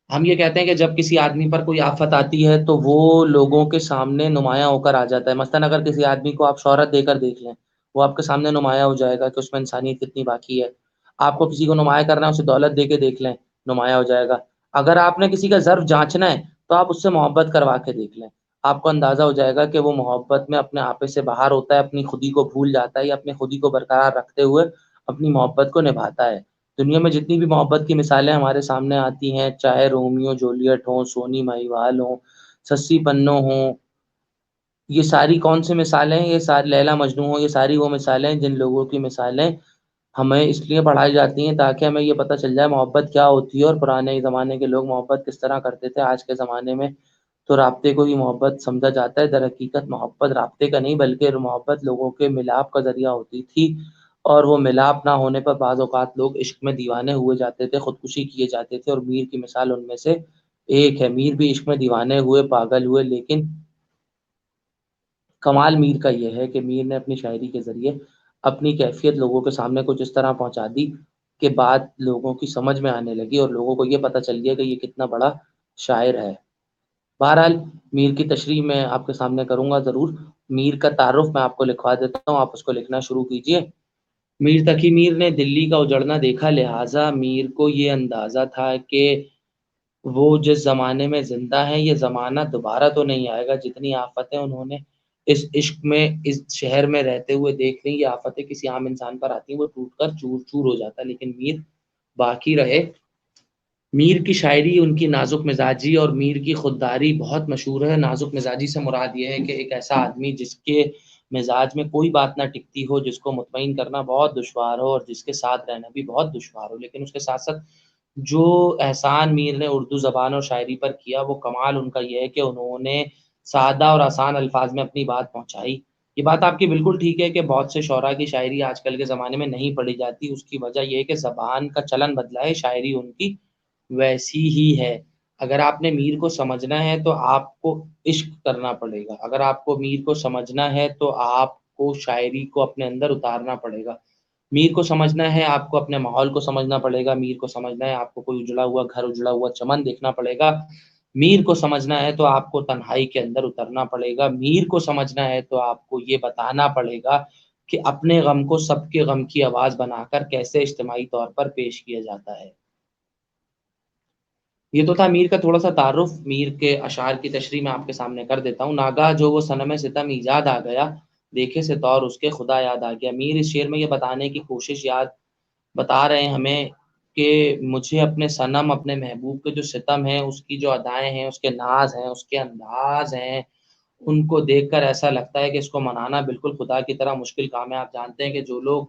[SPEAKER 1] ہم یہ کہتے ہیں کہ جب کسی آدمی پر کوئی آفت آتی ہے تو وہ لوگوں کے سامنے نمایاں ہو کر آ جاتا ہے۔ مثلاً اگر کسی آدمی کو آپ شہرت دے کر دیکھ لیں، وہ آپ کے سامنے نمایاں ہو جائے گا کہ اس میں انسانیت کتنی باقی ہے۔ آپ کو کسی کو نمایاں کرنا ہے، اسے دولت دے کے دیکھ لیں، نمایاں ہو جائے گا۔ اگر آپ نے کسی کا ظرف جانچنا ہے تو آپ اس سے محبت کروا کے دیکھ لیں، آپ کو اندازہ ہو جائے گا کہ وہ محبت میں اپنے آپے سے باہر ہوتا ہے، اپنی خودی کو بھول جاتا ہے، یا اپنی خودی کو برقرار رکھتے ہوئے اپنی محبت کو نبھاتا ہے۔ دنیا میں جتنی بھی محبت کی مثالیں ہمارے سامنے آتی ہیں، چاہے رومیو جولیٹ ہوں، سونی مہیوال ہوں، سسی پنو ہوں، یہ ساری کون سی مثالیں ہیں؟ یہ ساری لیلا مجنو ہوں، یہ ساری وہ مثالیں ہیں جن لوگوں کی مثالیں ہمیں اس لیے پڑھائی جاتی ہیں تاکہ ہمیں یہ پتہ چل جائے محبت کیا ہوتی ہے اور پرانے زمانے کے لوگ محبت کس طرح کرتے تھے۔ آج کے زمانے میں تو رابطے کو ہی محبت سمجھا جاتا ہے، در حقیقت محبت رابطے کا نہیں بلکہ محبت لوگوں کے ملاپ کا ذریعہ ہوتی تھی، اور وہ ملاپ نہ ہونے پر بعض اوقات لوگ عشق میں دیوانے ہوئے جاتے تھے، خودکشی کیے جاتے تھے، اور میر کی مثال ان میں سے ایک ہے۔ میر بھی عشق میں دیوانے ہوئے، پاگل ہوئے، لیکن کمال میر کا یہ ہے کہ میر نے اپنی شاعری کے ذریعے اپنی کیفیت لوگوں کے سامنے کچھ اس طرح پہنچا دی کہ بات لوگوں کی سمجھ میں آنے لگی اور لوگوں کو یہ پتہ چل گیا کہ یہ کتنا بڑا شاعر ہے۔ بہرحال میر کی تشریح میں آپ کے سامنے کروں گا ضرور۔ میر کا تعارف میں آپ کو لکھوا دیتا ہوں، آپ اس کو لکھنا شروع کیجئے۔ میر تقی میر نے دلی کا اجڑنا دیکھا، لہٰذا میر کو یہ اندازہ تھا کہ وہ جس زمانے میں زندہ ہیں یہ زمانہ دوبارہ تو نہیں آئے گا۔ جتنی آفتیں انہوں نے اس عشق میں اس شہر میں رہتے ہوئے دیکھ لی، یہ آفتیں کسی عام انسان پر آتی ہیں، وہ ٹوٹ کر چور چور ہو جاتا ہے، لیکن میر باقی رہے۔ میر کی شاعری، ان کی نازک مزاجی اور میر کی خودداری بہت مشہور ہے۔ نازک مزاجی سے مراد یہ ہے کہ ایک ایسا آدمی جس کے مزاج میں کوئی بات نہ ٹکتی ہو، جس کو مطمئن کرنا بہت دشوار ہو اور جس کے ساتھ رہنا بھی بہت دشوار ہو، لیکن اس کے ساتھ ساتھ جو احسان میر نے اردو زبان اور شاعری پر کیا، وہ کمال ان کا یہ ہے کہ انہوں نے سادہ اور آسان الفاظ میں اپنی بات پہنچائی۔ یہ بات آپ کی بالکل ٹھیک ہے کہ بہت سے شعراء کی شاعری آج کل کے زمانے میں نہیں پڑھی جاتی۔ اس کی وجہ یہ ہے کہ زبان کا چلن بدلا ہے، شاعری ان کی ویسی ہی ہے۔ اگر آپ نے میر کو سمجھنا ہے تو آپ کو عشق کرنا پڑے گا، اگر آپ کو میر کو سمجھنا ہے تو آپ کو شاعری کو اپنے اندر اتارنا پڑے گا۔ میر کو سمجھنا ہے آپ کو اپنے ماحول کو سمجھنا پڑے گا، میر کو سمجھنا ہے آپ کو کوئی اجڑا ہوا گھر، اجڑا ہوا چمن دیکھنا پڑے گا، میر کو سمجھنا ہے تو آپ کو تنہائی کے اندر اترنا پڑے گا، میر کو سمجھنا ہے تو آپ کو یہ بتانا پڑے گا کہ اپنے غم کو سب کے غم کی آواز بنا کر کیسے اجتماعی طور پر پیش کیا جاتا ہے۔ یہ تو تھا میر کا تھوڑا سا تعارف۔ میر کے اشعار کی تشریح میں آپ کے سامنے کر دیتا ہوں۔ ناگاہ جو وہ صنم ستم ایجاد آ گیا، دیکھے سے طور اس کے خدا یاد آ گیا۔ میر اس شعر میں یہ بتانے کی کوشش بتا رہے ہیں ہمیں کہ مجھے اپنے صنم، اپنے محبوب کے جو ستم ہیں، اس کی جو ادائیں ہیں، اس کے ناز ہیں، اس کے انداز ہیں، ان کو دیکھ کر ایسا لگتا ہے کہ اس کو منانا بالکل خدا کی طرح مشکل کام ہے۔ آپ جانتے ہیں کہ جو لوگ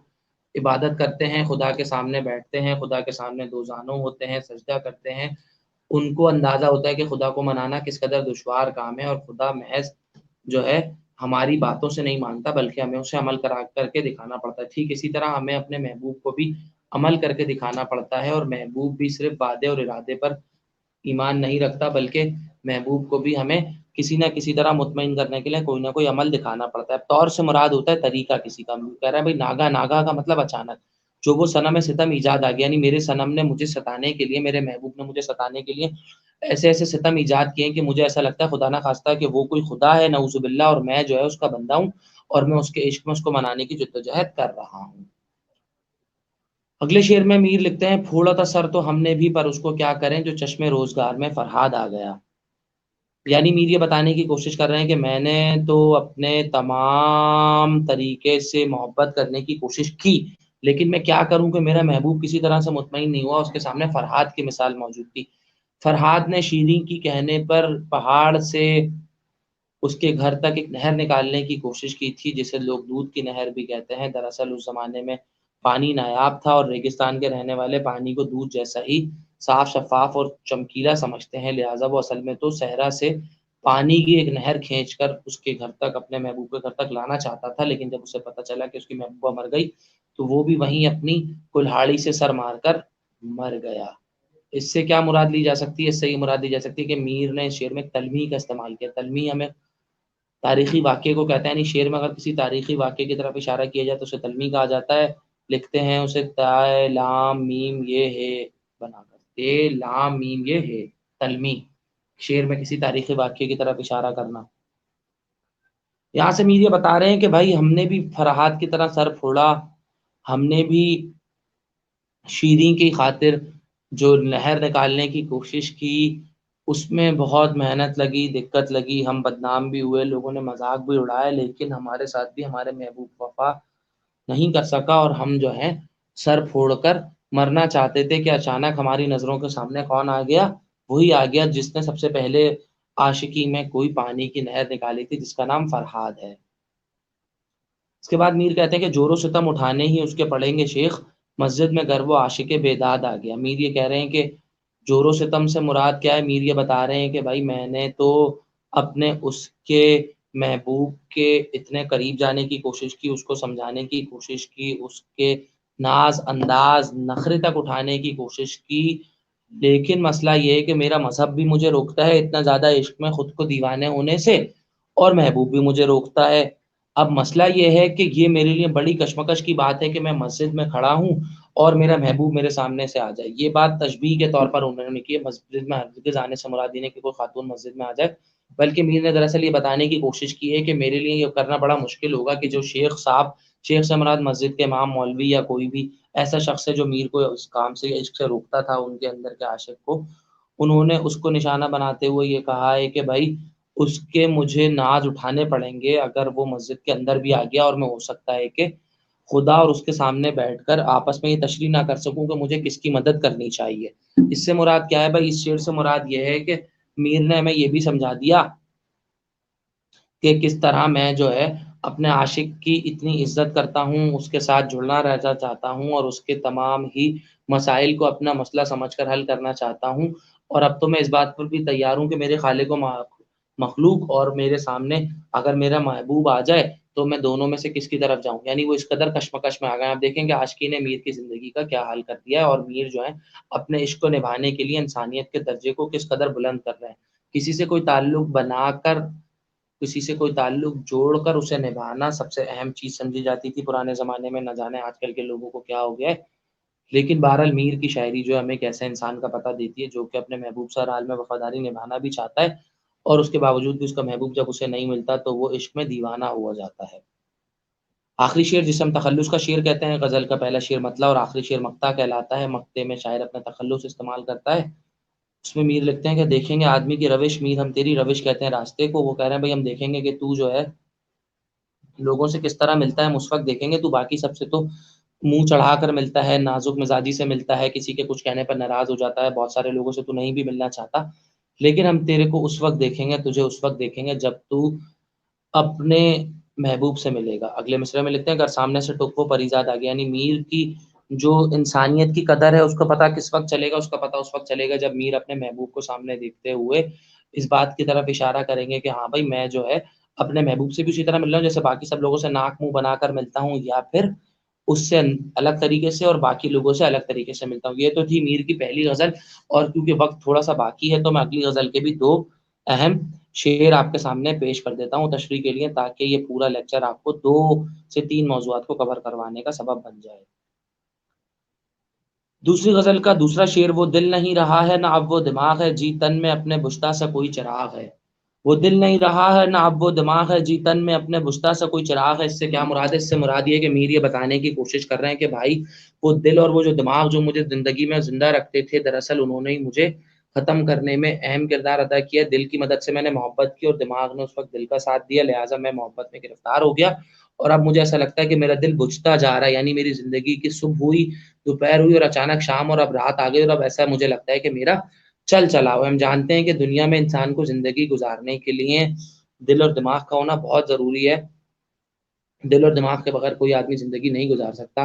[SPEAKER 1] عبادت کرتے ہیں، خدا کے سامنے بیٹھتے ہیں، خدا کے سامنے دو زانو ہوتے ہیں، سجدہ کرتے ہیں، ان کو اندازہ ہوتا ہے کہ خدا کو منانا کس قدر دشوار کام ہے، اور خدا محض جو ہے ہماری باتوں سے نہیں مانتا بلکہ ہمیں اسے عمل کر کے دکھانا پڑتا ہے۔ ٹھیک اسی طرح ہمیں اپنے محبوب کو بھی عمل کر کے دکھانا پڑتا ہے، اور محبوب بھی صرف وعدے اور ارادے پر ایمان نہیں رکھتا بلکہ محبوب کو بھی ہمیں کسی نہ کسی طرح مطمئن کرنے کے لیے کوئی نہ کوئی عمل دکھانا پڑتا ہے۔ طور سے مراد ہوتا ہے طریقہ کسی کا۔ کہہ رہا ہے بھائی ناگا، ناگا کا مطلب اچانک، جو وہ صنم ستم ایجاد آ گیا، یعنی میرے صنم نے مجھے ستانے کے لیے، میرے محبوب نے مجھے ستانے کے لیے ایسے ایسے ستم ایجاد کیے ہیں کہ مجھے ایسا لگتا ہے خدا نہ خواستہ کہ وہ کوئی خدا ہے، نعوذ باللہ، اور میں جو ہے اس کا بندہ ہوں، اور میں اس کے عشق میں اس کو منانے کی جدوجہد کر رہا ہوں۔ اگلے شعر میں میر لکھتے ہیں، پھوڑا تھا سر تو ہم نے بھی، پر اس کو کیا کریں جو چشمے روزگار میں فرہاد آ گیا۔ یعنی میر یہ بتانے کی کوشش کر رہے ہیں کہ میں نے تو اپنے تمام طریقے سے محبت کرنے کی کوشش کی، لیکن میں کیا کروں کہ میرا محبوب کسی طرح سے مطمئن نہیں ہوا۔ اس کے سامنے فرہاد کی مثال موجود تھی۔ فرہاد نے شیریں کی کہنے پر پہاڑ سے اس کے گھر تک ایک نہر نکالنے کی کوشش کی تھی، جسے لوگ دودھ کی نہر بھی کہتے ہیں۔ دراصل اس زمانے میں پانی نایاب تھا، اور ریگستان کے رہنے والے پانی کو دودھ جیسا ہی صاف، شفاف اور چمکیلا سمجھتے ہیں، لہٰذا وہ اصل میں تو صحرا سے پانی کی ایک نہر کھینچ کر اس کے گھر تک، اپنے محبوب کے گھر تک لانا چاہتا تھا، لیکن جب اسے پتہ چلا کہ اس کی محبوبہ مر گئی تو وہ بھی وہیں اپنی کلہاڑی سے سر مار کر مر گیا۔ اس سے کیا مراد لی جا سکتی ہے؟ اس سے یہ مراد لی جا سکتی ہے کہ میر نے شعر میں تلمیح کا استعمال کیا۔ تلمیح ہمیں تاریخی واقعے کو کہتا ہے، یعنی شعر میں اگر کسی تاریخی واقعے کی طرف اشارہ کیا جائے تو اسے تلمیح کہا جاتا ہے۔ لکھتے ہیں اسے تے لام میم یہ ہے بنا کر، تے لام میم یہ ہے، تلمیح، شعر میں کسی تاریخی واقعے کی طرف اشارہ کرنا۔ یہاں سے میر یہ بتا رہے ہیں کہ بھائی ہم نے بھی فرہاد کی طرح سر پھوڑا، ہم نے بھی شیریں کی خاطر جو نہر نکالنے کی کوشش کی، اس میں بہت محنت لگی، دقت لگی، ہم بدنام بھی ہوئے، لوگوں نے مذاق بھی اڑایا، لیکن ہمارے ساتھ بھی ہمارے محبوب وفا نہیں کر سکا، اور ہم جو ہیں سر پھوڑ کر مرنا چاہتے تھے کہ اچانک ہماری نظروں کے سامنے کون آ گیا؟ وہی آ گیا جس نے سب سے پہلے عاشقی میں کوئی پانی کی نہر نکالی تھی، جس کا نام فرہاد ہے۔ اس کے بعد میر کہتے ہیں کہ جور و ستم اٹھانے ہی اس کے پڑیں گے شیخ، مسجد میں گر و عاشق بیداد آ گیا۔ میر یہ کہہ رہے ہیں کہ جور و ستم سے مراد کیا ہے؟ میر یہ بتا رہے ہیں کہ بھائی میں نے تو اپنے اس کے محبوب کے اتنے قریب جانے کی کوشش کی، اس کو سمجھانے کی کوشش کی، اس کے ناز انداز نخرے تک اٹھانے کی کوشش کی، لیکن مسئلہ یہ ہے کہ میرا مذہب بھی مجھے روکتا ہے اتنا زیادہ عشق میں خود کو دیوانے ہونے سے، اور محبوب بھی مجھے روکتا ہے۔ اب مسئلہ یہ ہے کہ یہ میرے لیے بڑی کشمکش کی بات ہے کہ میں مسجد میں کھڑا ہوں اور میرا محبوب میرے سامنے سے آ جائے۔ یہ بات تشبیہ کے طور پر انہوں نے کی ہے، مسجد میں ہرگز آنے سے مراد نہیں کہ کوئی خاتون مسجد میں آ جائے، بلکہ میر نے دراصل یہ بتانے کی کوشش کی ہے کہ میرے لیے یہ کرنا بڑا مشکل ہوگا کہ جو شیخ صاحب، شیخ سے مراد مسجد کے امام، مولوی یا کوئی بھی ایسا شخص ہے جو میر کو اس کام سے عشق سے روکتا تھا، ان کے اندر کے عاشق کو، انہوں نے اس کو نشانہ بناتے ہوئے یہ کہا ہے کہ بھائی اس کے مجھے ناز اٹھانے پڑیں گے اگر وہ مسجد کے اندر بھی آ گیا، اور میں ہو سکتا ہے کہ خدا اور اس کے سامنے بیٹھ کر آپس میں یہ تشریح نہ کر سکوں کہ مجھے کس کی مدد کرنی چاہیے۔ اس سے مراد کیا ہے بھائی؟ اس شعر سے مراد یہ ہے کہ میر نے ہمیں یہ بھی سمجھا دیا کہ کس طرح میں جو ہے اپنے عاشق کی اتنی عزت کرتا ہوں، اس کے ساتھ جڑنا رہنا چاہتا ہوں، اور اس کے تمام ہی مسائل کو اپنا مسئلہ سمجھ کر حل کرنا چاہتا ہوں، اور اب تو میں اس بات پر بھی تیار ہوں کہ میرے خالق و مخلوق اور میرے سامنے اگر میرا محبوب آ جائے تو میں دونوں میں سے کس کی طرف جاؤں۔ یعنی وہ اس قدر کشمکش میں آ گئے۔ آپ دیکھیں کہ عاشقی نے میر کی زندگی کا کیا حال کر دیا ہے، اور میر جو ہے اپنے عشق کو نبھانے کے لیے انسانیت کے درجے کو کس قدر بلند کر رہے ہیں۔ کسی سے کوئی تعلق بنا کر، کسی سے کوئی تعلق جوڑ کر اسے نبھانا سب سے اہم چیز سمجھی جاتی تھی پرانے زمانے میں، نہ جانے آج کل کے لوگوں کو کیا ہو گیا ہے۔ لیکن بہرحال میر کی شاعری جو ہمیں ایک ایسے انسان کا پتہ دیتی ہے جو کہ اپنے محبوب سے ہر حال میں وفاداری نبھانا بھی چاہتا ہے، اور اس کے باوجود بھی اس کا محبوب جب اسے نہیں ملتا تو وہ عشق میں دیوانہ ہوا جاتا ہے۔ آخری شعر جسے ہم تخلص کا شعر کہتے ہیں، غزل کا پہلا شعر مطلع اور آخری شعر مقطع کہلاتا ہے۔ مقطع میں شاعر اپنا تخلص استعمال کرتا ہے۔ اس میں میر لکھتے ہیں کہ دیکھیں گے آدمی کی روش، میر ہم تیری روش کہتے ہیں راستے کو۔ وہ کہہ رہے ہیں بھائی ہم دیکھیں گے کہ تو جو ہے لوگوں سے کس طرح ملتا ہے، ہم اس وقت دیکھیں گے تو باقی سب سے تو منہ چڑھا کر ملتا ہے، نازک مزاجی سے ملتا ہے، کسی کے کچھ کہنے پر ناراض ہو جاتا ہے، بہت سارے لوگوں سے تو نہیں بھی ملنا چاہتا، لیکن ہم تیرے کو اس وقت دیکھیں گے، تجھے اس وقت دیکھیں گے جب تو اپنے محبوب سے ملے گا۔ اگلے مصرعے میں لکھتے ہیں اگر سامنے سے ٹوکو پریزاد آ گیا، یعنی میر کی جو انسانیت کی قدر ہے اس کو پتہ کس وقت چلے گا؟ اس کا پتہ اس وقت چلے گا جب میر اپنے محبوب کو سامنے دیکھتے ہوئے اس بات کی طرف اشارہ کریں گے کہ ہاں بھائی میں جو ہے اپنے محبوب سے بھی اسی طرح مل رہا ہوں جیسے باقی سب لوگوں سے ناک منہ بنا کر ملتا ہوں، یا پھر اس سے الگ طریقے سے اور باقی لوگوں سے الگ طریقے سے ملتا ہوں۔ یہ تو تھی میر کی پہلی غزل، اور کیونکہ وقت تھوڑا سا باقی ہے تو میں اگلی غزل کے بھی دو اہم شعر آپ کے سامنے پیش کر دیتا ہوں تشریح کے لیے، تاکہ یہ پورا لیکچر آپ کو 2 سے 3 موضوعات کو کور کروانے کا سبب بن جائے۔ دوسری غزل کا دوسرا شعر، وہ دل نہیں رہا ہے نہ اب وہ دماغ ہے، جی تن میں اپنے بجھتا سا کوئی چراغ ہے۔ وہ دل نہیں رہا ہے نہ اب وہ دماغ ہے، جی تن میں اپنے بجھتا سا کوئی چراغ ہے۔ اس سے کیا مراد ہے؟ اس سے مراد یہ کہ میر یہ بتانے کی کوشش کر رہے ہیں کہ بھائی وہ دل اور وہ جو دماغ جو مجھے زندگی میں زندہ رکھتے تھے، دراصل انہوں نے ہی مجھے ختم کرنے میں اہم کردار ادا کیا۔ دل کی مدد سے میں نے محبت کی اور دماغ نے اس وقت دل کا ساتھ دیا، لہٰذا میں محبت میں گرفتار ہو گیا، اور اب مجھے ایسا لگتا ہے کہ میرا دل بجھتا جا رہا ہے، یعنی میری زندگی کی صبح ہوئی، دوپہر ہوئی اور اچانک شام، اور اب رات آ گئی، اور اب ایسا مجھے لگتا ہے کہ میرا چل چلا ہوا۔ ہم جانتے ہیں کہ دنیا میں انسان کو زندگی گزارنے کے لیے دل اور دماغ کا ہونا بہت ضروری ہے۔ دل اور دماغ کے بغیر کوئی آدمی زندگی نہیں گزار سکتا۔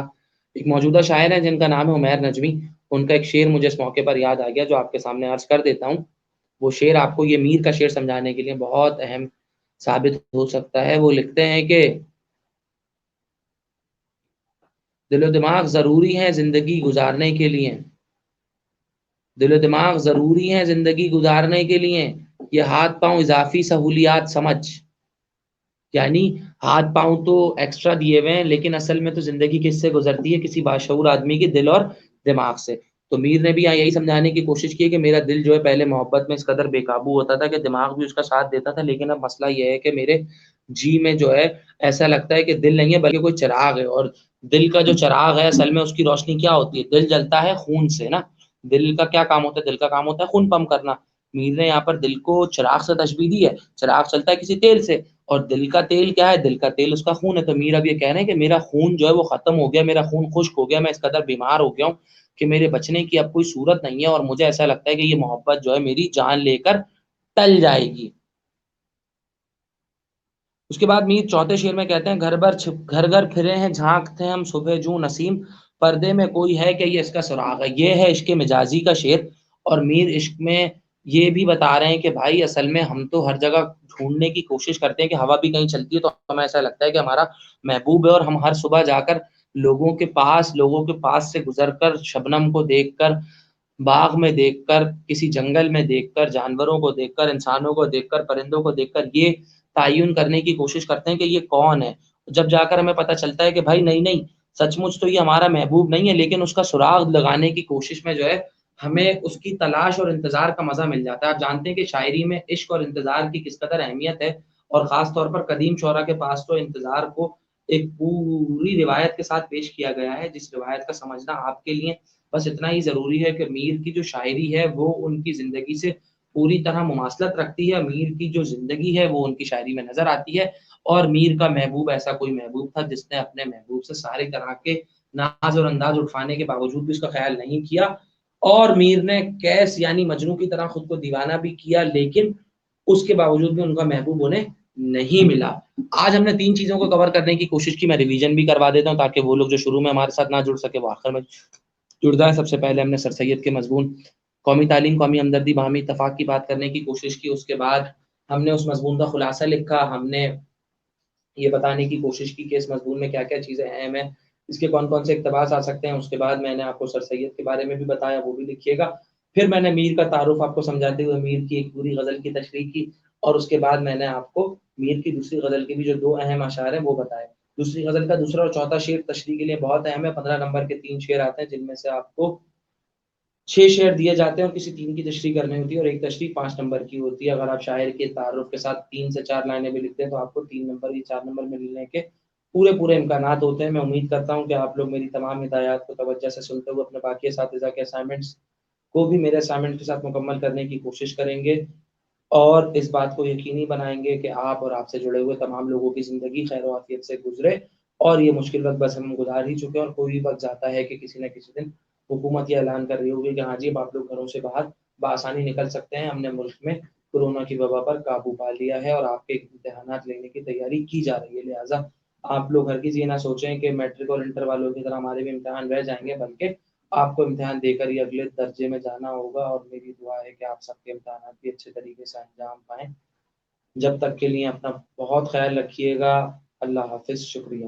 [SPEAKER 1] ایک موجودہ شاعر ہے جن کا نام ہے عمیر نجمی، ان کا ایک شعر مجھے اس موقع پر یاد آ گیا جو آپ کے سامنے عرض کر دیتا ہوں۔ وہ شعر آپ کو یہ میر کا شعر سمجھانے کے لیے بہت اہم ثابت ہو سکتا ہے۔ وہ لکھتے ہیں کہ دل و دماغ ضروری ہیں زندگی گزارنے کے لیے، دل و دماغ ضروری ہیں زندگی گزارنے کے لیے، یہ ہاتھ پاؤں اضافی سہولیات سمجھ۔ یعنی ہاتھ پاؤں تو ایکسٹرا دیے ہوئے ہیں، لیکن اصل میں تو زندگی کس سے گزرتی ہے؟ کسی باشعور آدمی کے دل اور دماغ سے۔ تو میر نے بھی یہی سمجھانے کی کوشش کی کہ میرا دل جو ہے پہلے محبت میں اس قدر بے قابو ہوتا تھا کہ دماغ بھی اس کا ساتھ دیتا تھا، لیکن اب مسئلہ یہ ہے کہ میرے جی میں جو ہے ایسا لگتا ہے کہ دل نہیں ہے بلکہ کوئی چراغ ہے، اور دل کا جو چراغ ہے اصل میں اس کی روشنی کیا ہوتی ہے؟ دل جلتا ہے خون سے نا۔ دل کا کیا کام ہوتا ہے؟ دل کا کام ہوتا ہے خون پمپ کرنا۔ میر نے یہاں پر دل کو چراغ سے تشبیہ دی ہے، چراغ چلتا ہے کسی تیل سے، اور دل کا تیل کیا ہے؟ دل کا تیل اس کا خون ہے. تو میر اب یہ کہہ رہے ہیں کہ میرا خون جو ہے وہ ختم ہو گیا، میرا خون خشک ہو گیا، میں اس قدر بیمار ہو گیا ہوں کہ میرے بچنے کی اب کوئی صورت نہیں ہے، اور مجھے ایسا لگتا ہے کہ یہ محبت جو ہے میری جان لے کر ٹل جائے گی. اس کے بعد میر چوتھے شعر میں کہتے ہیں گھر گھر پھرے ہیں جھانکتے ہیں ہم صبح جو نسیم، پردے میں کوئی ہے کہ یہ اس کا سراغ ہے. یہ ہے عشق مجازی کا شعر. اور میر عشق میں یہ بھی بتا رہے ہیں کہ بھائی اصل میں ہم تو ہر جگہ ڈھونڈنے کی کوشش کرتے ہیں کہ ہوا بھی کہیں چلتی ہے تو ہمیں ایسا لگتا ہے کہ ہمارا محبوب ہے، اور ہم ہر صبح جا کر لوگوں کے پاس سے گزر کر، شبنم کو دیکھ کر، باغ میں دیکھ کر، کسی جنگل میں دیکھ کر، جانوروں کو دیکھ کر، انسانوں کو دیکھ کر، پرندوں کو دیکھ کر یہ تعین کرنے کی کوشش کرتے ہیں کہ یہ کون ہے. جب جا کر ہمیں پتہ چلتا ہے کہ بھائی نہیں نہیں، سچ مچ تو یہ ہمارا محبوب نہیں ہے، لیکن اس کا سراغ لگانے کی کوشش میں جو ہے ہمیں اس کی تلاش اور انتظار کا مزہ مل جاتا ہے. آپ جانتے ہیں کہ شاعری میں عشق اور انتظار کی کس قدر اہمیت ہے، اور خاص طور پر قدیم شعراء کے پاس تو انتظار کو ایک پوری روایت کے ساتھ پیش کیا گیا ہے، جس روایت کا سمجھنا آپ کے لیے بس اتنا ہی ضروری ہے کہ میر کی جو شاعری ہے وہ ان کی زندگی سے پوری طرح مماثلت رکھتی ہے. میر کی جو زندگی ہے وہ ان کی شاعری میں نظر آتی ہے. اور میر کا محبوب ایسا کوئی محبوب تھا جس نے اپنے محبوب سے سارے طرح کے ناز اور انداز اٹھانے کے باوجود بھی اس کا خیال نہیں کیا. اور میر نے کیس یعنی مجنوں کی طرح خود کو دیوانہ بھی کیا، لیکن اس کے باوجود بھی ان کا محبوب انہیں نہیں ملا. آج ہم نے 3 چیزوں کو کور کرنے کی کوشش کی. میں ریویژن بھی کروا دیتا ہوں تاکہ وہ لوگ جو شروع میں ہمارے ساتھ نہ جڑ سکے وہ آخر میں جڑ جائیں. سب سے پہلے ہم نے سر سید کے مضمون قومی تعلیم، قومی ہمدردی، باہمی اتفاق کی بات کرنے کی کوشش کی. اس کے بعد ہم نے اس مضمون کا خلاصہ لکھا. ہم نے یہ بتانے کی کوشش کی کہ اس مضمون میں کیا کیا چیزیں اہم ہیں، اس کے کون کون سے اقتباس آ سکتے ہیں. اس کے بعد میں نے آپ کو سر سید کے بارے میں بھی بتایا، وہ بھی لکھیے گا. پھر میں نے میر کا تعارف آپ کو سمجھاتے ہوئے میر کی ایک پوری غزل کی تشریح کی. اور اس کے بعد میں نے آپ کو میر کی دوسری غزل کے بھی جو 2 اہم اشعار ہیں وہ بتائے. دوسری غزل کا دوسرا اور چوتھا شعر تشریح کے لیے بہت اہم ہے. 15 نمبر کے 3 شعر آتے ہیں، جن میں سے آپ کو 6 شعر دیے جاتے ہیں اور کسی 3 کی تشریح کرنی ہوتی ہے، اور ایک تشریح 5 نمبر کی ہوتی ہے. اگر آپ شاعر کے تعارف کے ساتھ 3 سے 4 لائنیں بھی لکھتے ہیں تو آپ کو 3 نمبر یا 4 نمبر میں ملنے کے پورے امکانات ہوتے ہیں. میں امید کرتا ہوں کہ آپ لوگ میری تمام ہدایات کو توجہ سے سنتے ہوئے اپنے باقی اساتذہ کے اسائنمنٹس کو بھی میرے اسائنمنٹ کے ساتھ مکمل کرنے کی کوشش کریں گے، اور اس بات کو یقینی بنائیں گے کہ آپ اور آپ سے جڑے ہوئے تمام لوگوں کی زندگی خیر و عافیت سے گزرے. اور یہ مشکل وقت بس ہم گزار ہی چکے ہیں، اور کوئی بھی وقت جاتا ہے کہ کسی نہ کسی دن حکومت یہ اعلان کر رہی ہوگی کہ ہاں جی اب آپ لوگ گھروں سے باہر بآسانی نکل سکتے ہیں. ہم نے ملک میں کورونا کی وبا پر قابو پا لیا ہے، اور آپ کے امتحانات لینے کی تیاری کی جا رہی ہے. لہٰذا آپ لوگ ہرگز یہ نہ سوچیں کہ میٹرک اور انٹر والوں کی طرح ہمارے بھی امتحان رہ جائیں گے، بلکہ آپ کو امتحان دے کر ہی اگلے درجے میں جانا ہوگا. اور میری دعا ہے کہ آپ سب کے امتحانات بھی اچھے طریقے سے انجام پائیں. جب تک کے لیے اپنا بہت خیال رکھیے گا. اللہ حافظ. شکریہ.